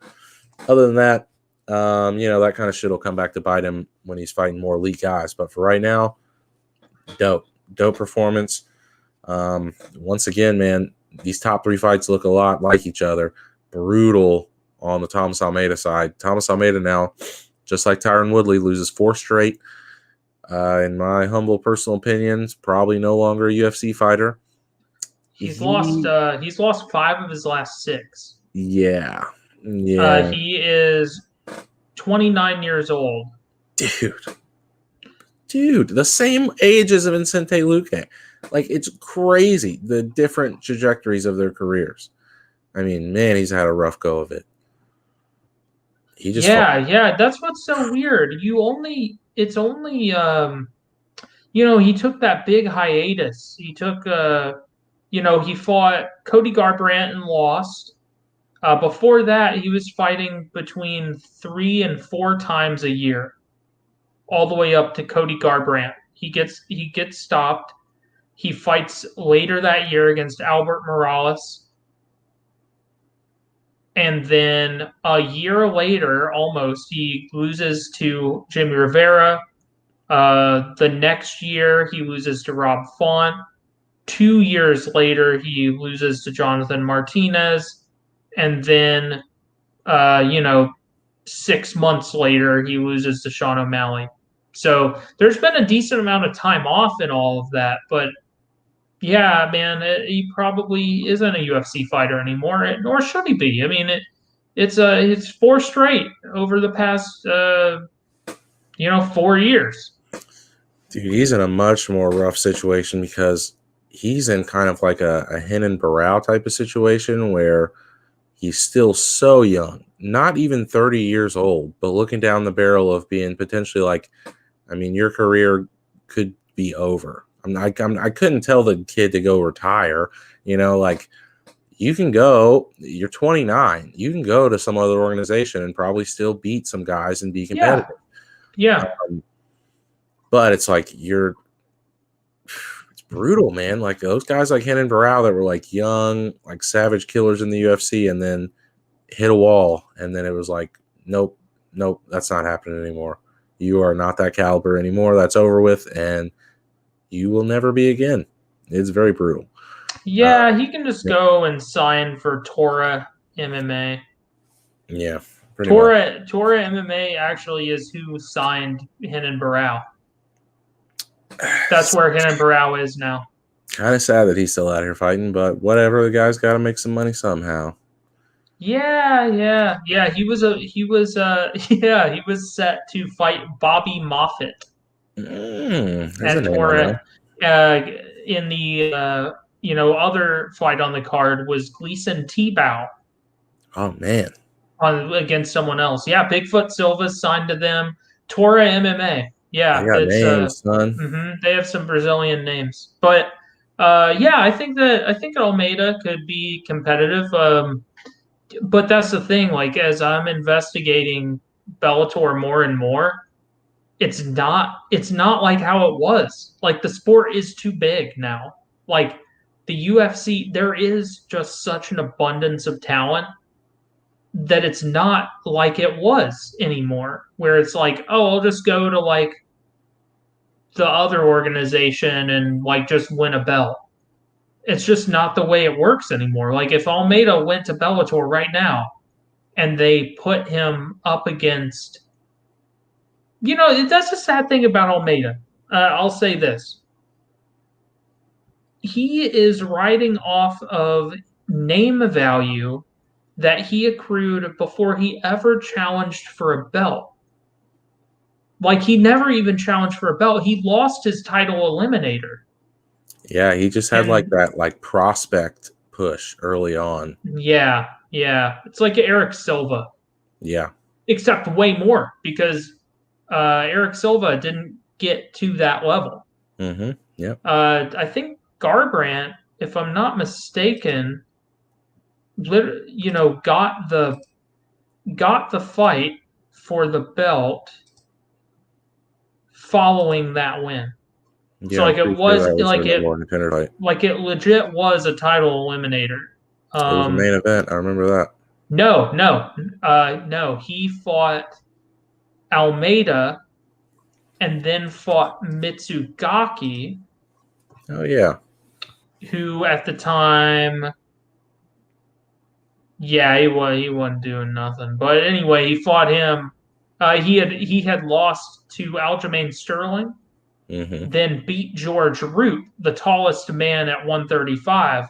Speaker 2: other than that, that kind of shit will come back to bite him when he's fighting more elite guys. But for right now, dope performance. Once again, man, these top 3 fights look a lot like each other. Brutal on the Thomas Almeida side. Thomas Almeida now, just like Tyron Woodley, loses 4 straight. In my humble personal opinions, probably no longer a UFC fighter.
Speaker 1: He's lost 5 of his last 6.
Speaker 2: Yeah.
Speaker 1: He is 29 years old.
Speaker 2: Dude, the same age as Vicente Luque. Like, it's crazy, the different trajectories of their careers. I mean, man, he's had a rough go of it.
Speaker 1: Yeah, that's what's so weird. He took that big hiatus. He took, he fought Cody Garbrandt and lost. Before that, he was fighting between 3 and 4 times a year, all the way up to Cody Garbrandt. He gets stopped. He fights later that year against Albert Morales. And then a year later, almost, he loses to Jimmy Rivera. The next year, he loses to Rob Font. 2 years later, he loses to Jonathan Martinez. And then, 6 months later, he loses to Sean O'Malley. So there's been a decent amount of time off in all of that. But yeah, man, he probably isn't a UFC fighter anymore, nor should he be. I mean, it's 4 straight over the past 4 years.
Speaker 2: Dude, he's in a much more rough situation because he's in kind of like a Renan Barão type of situation where he's still so young, not even 30 years old, but looking down the barrel of being potentially like, I mean, your career could be over. I couldn't tell the kid to go retire, like you can go, you're 29, you can go to some other organization and probably still beat some guys and be competitive.
Speaker 1: Yeah.
Speaker 2: But it's like it's brutal, man. Like those guys like Renan Barão that were like young, like savage killers in the UFC and then hit a wall. And then it was like, nope, that's not happening anymore. You are not that caliber anymore. That's over with. And you will never be again. It's very brutal.
Speaker 1: Yeah, he can just go and sign for Tora MMA.
Speaker 2: Yeah,
Speaker 1: Tora MMA actually is who signed Renan Barão. That's where Renan Barão is now.
Speaker 2: Kind of sad that he's still out here fighting, but whatever. The guy's got to make some money somehow.
Speaker 1: Yeah. He was set to fight Bobby Moffett.
Speaker 2: And
Speaker 1: Tora, in the other fight on the card was Gleason Tebow.
Speaker 2: Oh man,
Speaker 1: against someone else. Yeah, Bigfoot Silva signed to them. Tora MMA. Yeah,
Speaker 2: they got names, son.
Speaker 1: They have some Brazilian names, but I think Almeida could be competitive. But that's the thing. Like as I'm investigating Bellator more and more, it's not like how it was. Like the sport is too big now. Like the UFC, there is just such an abundance of talent that it's not like it was anymore, where it's like, oh, I'll just go to like the other organization and like just win a belt. It's just not the way it works anymore. Like if Almeida went to Bellator right now and they put him up against, that's the sad thing about Almeida. I'll say this. He is riding off of name value that he accrued before he ever challenged for a belt. Like he never even challenged for a belt. He lost his title eliminator.
Speaker 2: Yeah, he just had like that like prospect push early on.
Speaker 1: Yeah. It's like Eric Silva.
Speaker 2: Yeah.
Speaker 1: Except way more because Eric Silva didn't get to that level.
Speaker 2: Mm-hmm. Yep.
Speaker 1: I think Garbrandt, if I'm not mistaken, got the fight for the belt following that win.
Speaker 2: Yeah,
Speaker 1: So like it was
Speaker 2: fight.
Speaker 1: Like it legit was a title eliminator.
Speaker 2: It was a main event. I remember that.
Speaker 1: No. He fought Almeida and then fought Mitsugaki.
Speaker 2: Oh yeah.
Speaker 1: Who at the time, yeah, he wasn't doing nothing. But anyway, he fought him. He had lost to Aljamain Sterling, then beat George Root, the tallest man at 135,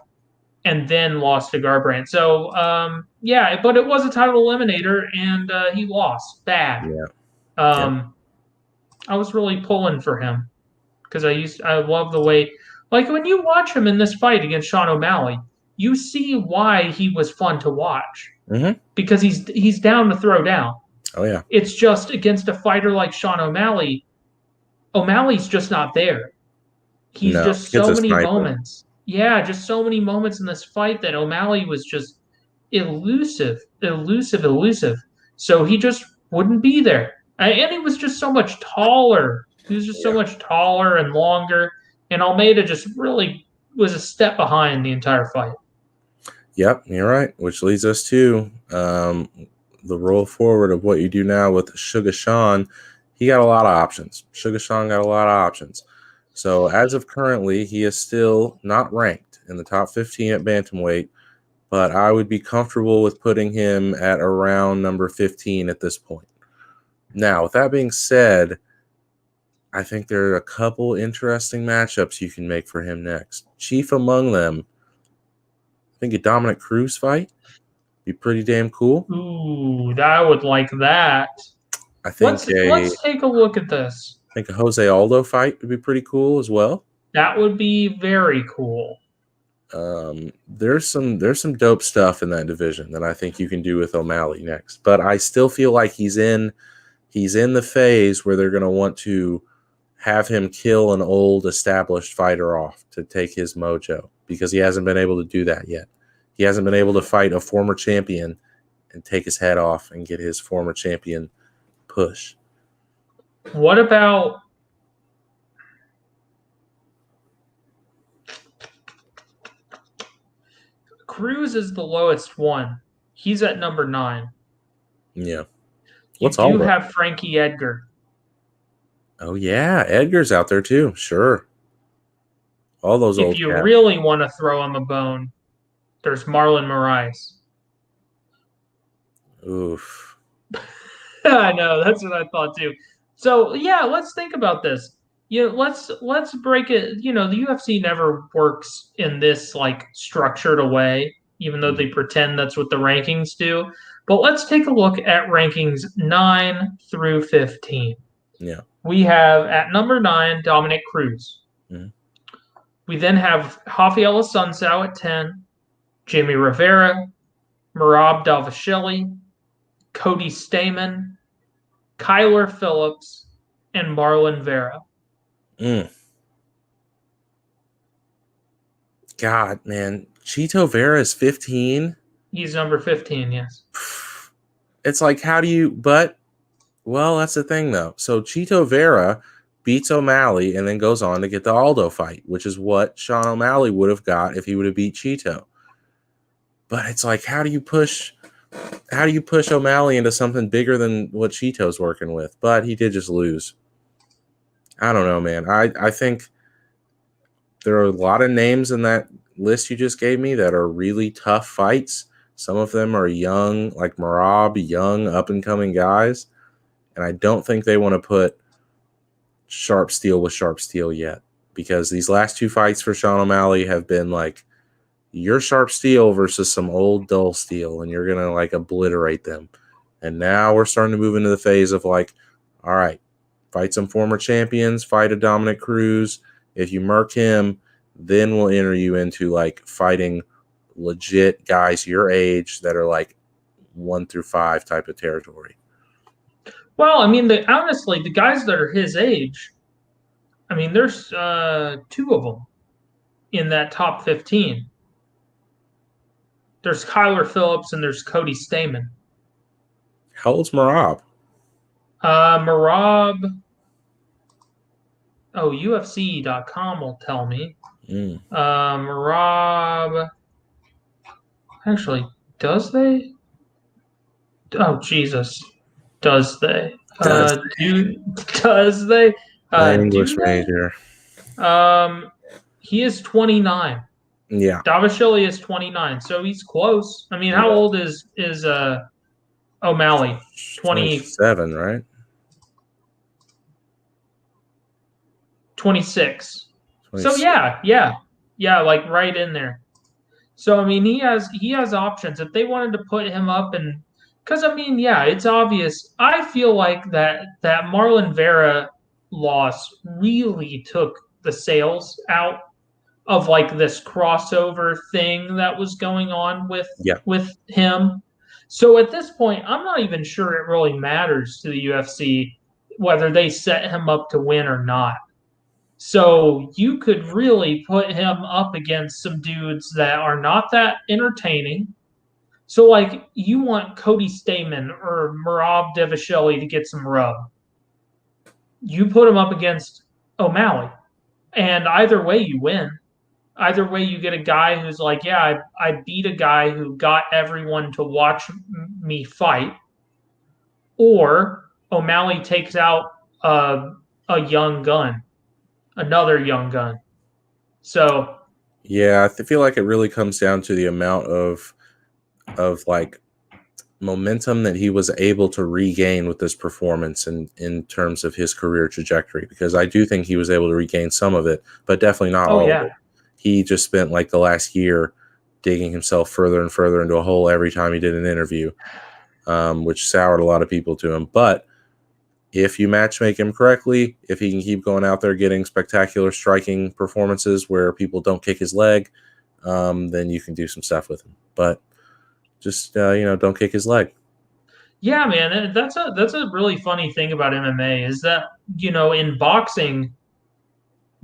Speaker 1: and then lost to Garbrandt. So but it was a title eliminator, and he lost bad.
Speaker 2: Yeah.
Speaker 1: I was really pulling for him because I love the way, like when you watch him in this fight against Sean O'Malley, you see why he was fun to watch because he's down to throw down.
Speaker 2: Oh yeah.
Speaker 1: It's just against a fighter like Sean O'Malley. O'Malley's just not there. He's just so many moments. Yeah, just so many moments in this fight that O'Malley was just elusive. So he just wouldn't be there. And he was just so much taller. He was just so much taller and longer. And Almeida just really was a step behind the entire fight.
Speaker 2: Yep, you're right. Which leads us to the roll forward of what you do now with Sugar Sean. He got a lot of options. Sugar Sean got a lot of options. So as of currently, he is still not ranked in the top 15 at bantamweight, but I would be comfortable with putting him at around number 15 at this point. Now, with that being said, I think there are a couple interesting matchups you can make for him next. Chief among them, I think a Dominic Cruz fight be pretty damn cool.
Speaker 1: Ooh, I would like that.
Speaker 2: I think
Speaker 1: let's take a look at this.
Speaker 2: I think a Jose Aldo fight would be pretty cool as well.
Speaker 1: That would be very cool.
Speaker 2: There's some dope stuff in that division that I think you can do with O'Malley next. But I still feel like he's in the phase where they're going to want to have him kill an old established fighter off to take his mojo because he hasn't been able to do that yet. He hasn't been able to fight a former champion and take his head off and get his former champion push.
Speaker 1: What about Cruz is the lowest one. He's at number 9.
Speaker 2: Yeah.
Speaker 1: What's all? You do have Frankie Edgar.
Speaker 2: Oh yeah, Edgar's out there too. Sure. All those old.
Speaker 1: If you really want to throw him a bone, there's Marlon Moraes.
Speaker 2: Oof.
Speaker 1: I know, that's what I thought too. So yeah, let's think about this. Let's break it. The UFC never works in this like structured a way, even though they pretend that's what the rankings do. But let's take a look at rankings 9 through 15.
Speaker 2: Yeah.
Speaker 1: We have at number 9 Dominic Cruz. Mm-hmm. We then have Rafael Assunção at 10, Jimmy Rivera, Merab Dvalishvili, Cody Stamann, Kyler Phillips, and Marlon Vera.
Speaker 2: God, man. Chito Vera is 15?
Speaker 1: He's number 15, yes.
Speaker 2: It's like, how do you... But, well, that's the thing, though. So Chito Vera beats O'Malley, and then goes on to get the Aldo fight, which is what Sean O'Malley would have got if he would have beat Cheeto. But it's like, how do you push O'Malley into something bigger than what Cheeto's working with? But he did just lose. I don't know, man. I think there are a lot of names in that list you just gave me that are really tough fights. Some of them are young, like Marab, young, up-and-coming guys. And I don't think they want to put sharp steel with sharp steel yet, because these last two fights for Sean O'Malley have been like, you're sharp steel versus some old dull steel, and you're going to like obliterate them. And now we're starting to move into the phase of like, all right, fight some former champions, fight a Dominic Cruz. If you murk him, then we'll enter you into like fighting legit guys your age that are like 1 through 5 type of territory.
Speaker 1: Well, I mean, honestly, the guys that are his age, I mean, there's 2 of them in that top 15. There's Kyler Phillips and there's Cody Stamann.
Speaker 2: How old's Marab?
Speaker 1: Marab, UFC.com will tell me. Marab, actually, does they? Oh, Jesus. Does they? Does they?
Speaker 2: English major.
Speaker 1: He is 29.
Speaker 2: Yeah.
Speaker 1: Davashili is 29, so he's close. I mean, how old is O'Malley?
Speaker 2: 27, right?
Speaker 1: 26. So yeah, like right in there. So I mean, he has options if they wanted to put him up, and because I mean, yeah, it's obvious. I feel like that Marlon Vera loss really took the sales out of like this crossover thing that was going on with him. So at this point, I'm not even sure it really matters to the UFC whether they set him up to win or not. So you could really put him up against some dudes that are not that entertaining. So like you want Cody Stamann or Merab Devashili to get some rub. You put him up against O'Malley. And either way you win. Either way you get a guy who's like, yeah, I beat a guy who got everyone to watch me fight. Or O'Malley takes out a young gun. Another young gun. So
Speaker 2: yeah, I feel like it really comes down to the amount of like momentum that he was able to regain with this performance in terms of his career trajectory, because I do think he was able to regain some of it, but definitely not all of it. He just spent like the last year digging himself further and further into a hole every time he did an interview, which soured a lot of people to him. But if you matchmake him correctly, if he can keep going out there getting spectacular striking performances where people don't kick his leg, then you can do some stuff with him. But just don't kick his leg.
Speaker 1: Yeah, man, that's a really funny thing about MMA is that in boxing,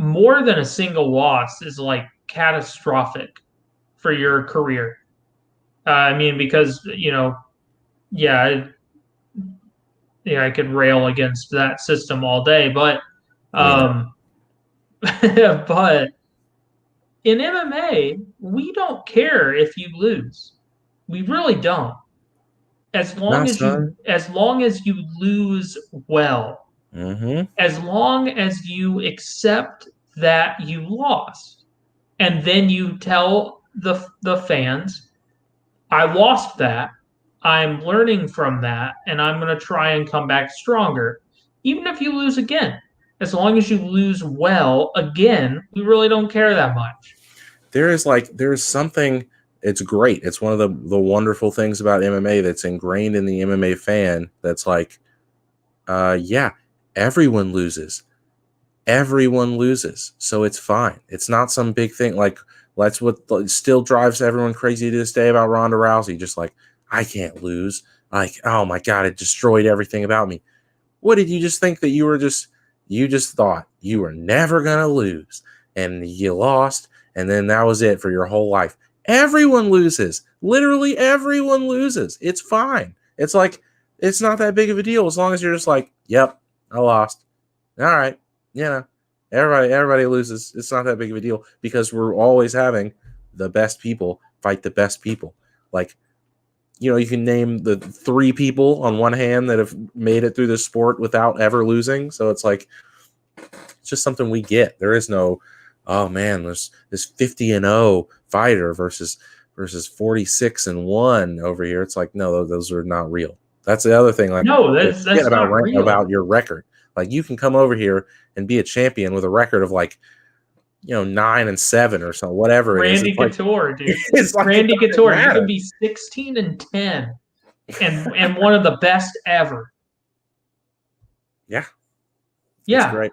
Speaker 1: more than a single loss is like catastrophic for your career. I mean, because I could rail against that system all day, but but in MMA, we don't care if you lose. We really don't. As long as you lose well.
Speaker 2: Mm-hmm.
Speaker 1: As long as you accept that you lost. And then you tell the fans, I lost that. I'm learning from that, and I'm going to try and come back stronger. Even if you lose again, as long as you lose well again, we really don't care that much.
Speaker 2: There's something, it's great. It's one of the wonderful things about MMA that's ingrained in the MMA fan that's like, everyone loses. Everyone loses. So it's fine. It's not some big thing. Like, that's what still drives everyone crazy to this day about Ronda Rousey. Just like, I can't lose. Like, oh my God, it destroyed everything about me. What did you just think that you just thought you were never going to lose and you lost, and then that was it for your whole life. Everyone loses. Literally everyone loses. It's fine. It's like, it's not that big of a deal as long as you're just like, yep, I lost. All right. everybody loses. It's not that big of a deal because we're always having the best people fight the best people. Like, you can name the 3 people on one hand that have made it through the sport without ever losing. So it's like, it's just something we get. There is no, oh man, there's this 50-0 fighter versus 46-1 over here. It's like, no, those are not real. That's the other thing. Like,
Speaker 1: No, that's not real.
Speaker 2: About your record. Like, you can come over here and be a champion with a record of like, 9-7 or something, whatever
Speaker 1: Randy
Speaker 2: it is.
Speaker 1: Couture, dude.
Speaker 2: It's like
Speaker 1: Randy Couture.
Speaker 2: matter.
Speaker 1: You can be 16-10 and one of the best ever.
Speaker 2: Yeah.
Speaker 1: Yeah.
Speaker 2: Great.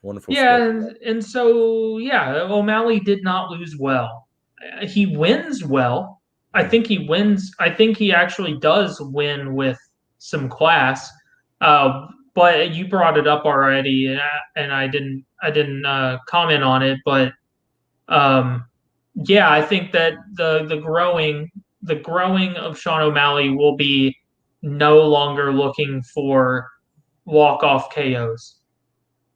Speaker 2: Wonderful.
Speaker 1: Yeah, and so O'Malley did not lose well. He wins well. I think he wins. I think he actually does win with some class. But you brought it up already, and I didn't comment on it. But I think that the growing of Sean O'Malley will be no longer looking for walk-off KOs.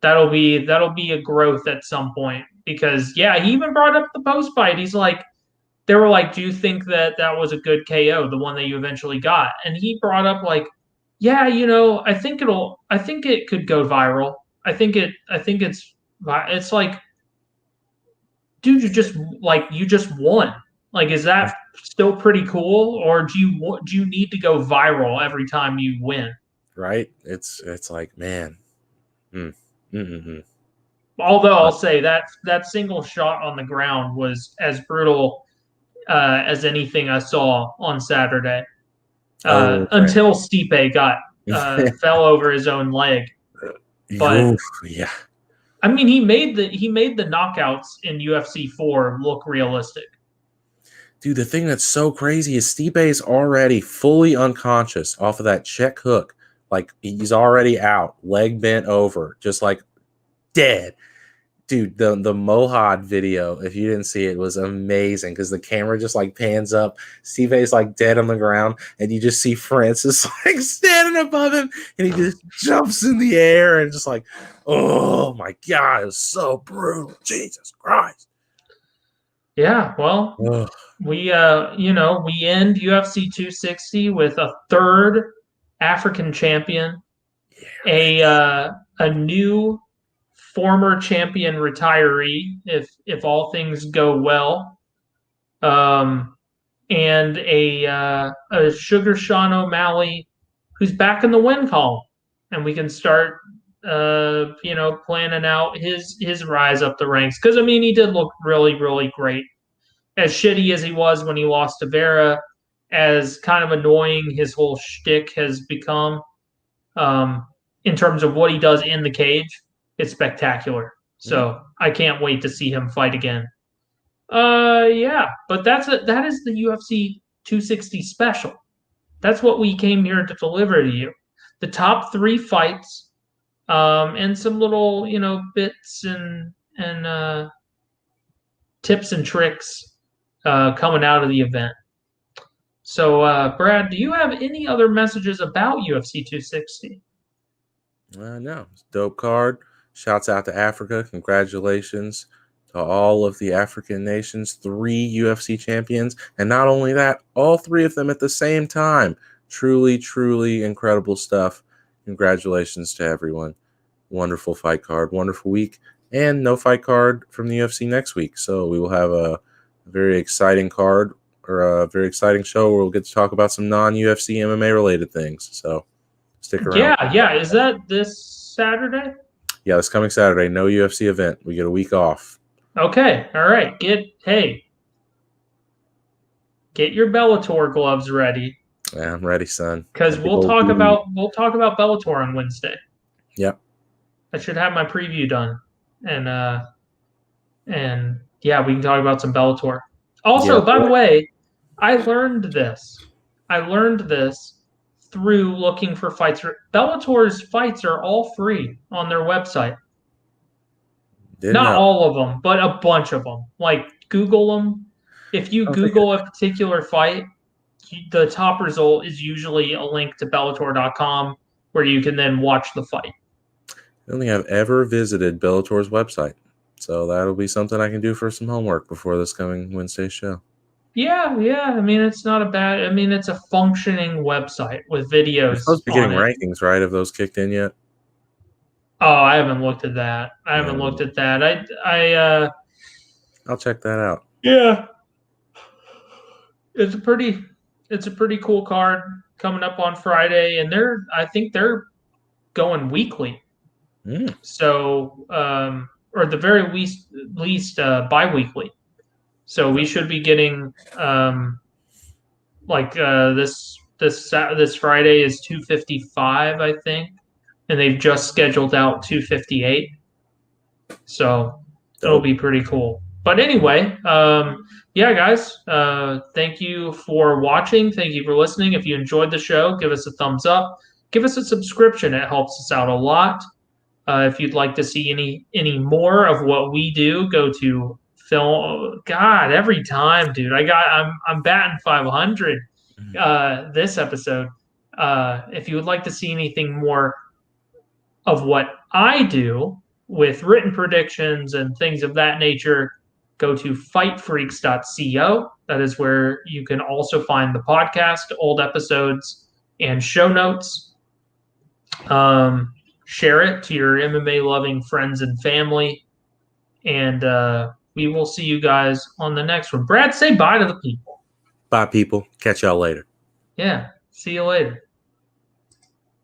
Speaker 1: That'll be a growth at some point because he even brought up the post fight. He's like, they were like, do you think that was a good KO, the one that you eventually got? And he brought up like, I think it could go viral. I think it's like, dude, you just won. Like, is that still pretty cool, or do you need to go viral every time you win?
Speaker 2: Right? It's like, man.
Speaker 1: Although I'll say that single shot on the ground was as brutal as anything I saw on Saturday. Until Stipe fell over his own leg. But
Speaker 2: yeah.
Speaker 1: I mean, he made the knockouts in UFC 4 look realistic.
Speaker 2: Dude, the thing that's so crazy is Stipe is already fully unconscious off of that check hook. Like, he's already out, leg bent over, just like dead. Dude, the Mohad video, if you didn't see it, was amazing because the camera just like pans up. Stipe's like dead on the ground, and you just see Francis like standing above him, and he just jumps in the air and just like, oh my God, it was so brutal. Jesus Christ.
Speaker 1: Yeah, well, we end UFC 260 with a third African champion, a new former champion retiree, if all things go well, and a Sugar Sean O'Malley who's back in the win column, and we can start planning out his rise up the ranks. Because I mean, he did look really, really great. As shitty as he was when he lost to Vera, as kind of annoying his whole shtick has become, in terms of what he does in the cage, it's spectacular. So I can't wait to see him fight again. But that is the UFC 260 special. That's what we came here to deliver to you. The top 3 fights, and some little, bits and tips and tricks coming out of the event. So, Brad, do you have any other messages about UFC 260?
Speaker 2: No. Dope card. Shouts out to Africa. Congratulations to all of the African nations. 3 UFC champions. And not only that, all 3 of them at the same time. Truly, truly incredible stuff. Congratulations to everyone. Wonderful fight card. Wonderful week. And no fight card from the UFC next week. So we will have a very exciting card, or a very exciting show where we'll get to talk about some non-UFC MMA related things. So stick around.
Speaker 1: Yeah. Is that this Saturday?
Speaker 2: Yeah, this coming Saturday. No UFC event. We get a week off. Okay.
Speaker 1: All right. Get your Bellator gloves ready.
Speaker 2: Yeah, I'm ready, son.
Speaker 1: Because we'll talk about Bellator on Wednesday.
Speaker 2: Yep.
Speaker 1: I should have my preview done, and we can talk about some Bellator. Also, by the way, I learned this through looking for fights. Bellator's fights are all free on their website. Not all of them, but a bunch of them. Like, Google them. If you Google a particular fight, the top result is usually a link to Bellator.com where you can then watch the fight.
Speaker 2: I don't think I've ever visited Bellator's website. So that'll be something I can do for some homework before this coming Wednesday's show.
Speaker 1: Yeah. I mean, it's not a bad. I mean, it's a functioning website with
Speaker 2: You're
Speaker 1: videos
Speaker 2: supposed to be
Speaker 1: on
Speaker 2: getting
Speaker 1: it.
Speaker 2: rankings, right? Have those kicked in yet?
Speaker 1: Oh, I haven't looked at that.
Speaker 2: I'll check that out.
Speaker 1: Yeah, it's a pretty cool card coming up on Friday, and I think they're going weekly.
Speaker 2: Mm.
Speaker 1: So, or at the very least bi-weekly. So we should be getting this Friday is 255, I think, and they've just scheduled out 258. So it'll be pretty cool. But anyway, yeah, guys, thank you for watching. Thank you for listening. If you enjoyed the show, give us a thumbs up. Give us a subscription. It helps us out a lot. If you'd like to see any more of what we do, go to film. God, every time, dude, I'm batting 500 this episode. If you would like to see anything more of what I do with written predictions and things of that nature, go to fightfreaks.co. That is where you can also find the podcast, old episodes, and show notes. Share it to your MMA loving friends and family. And we will see you guys on the next one. Brad, say bye to the people.
Speaker 2: Bye, people. Catch y'all later.
Speaker 1: Yeah. See you later.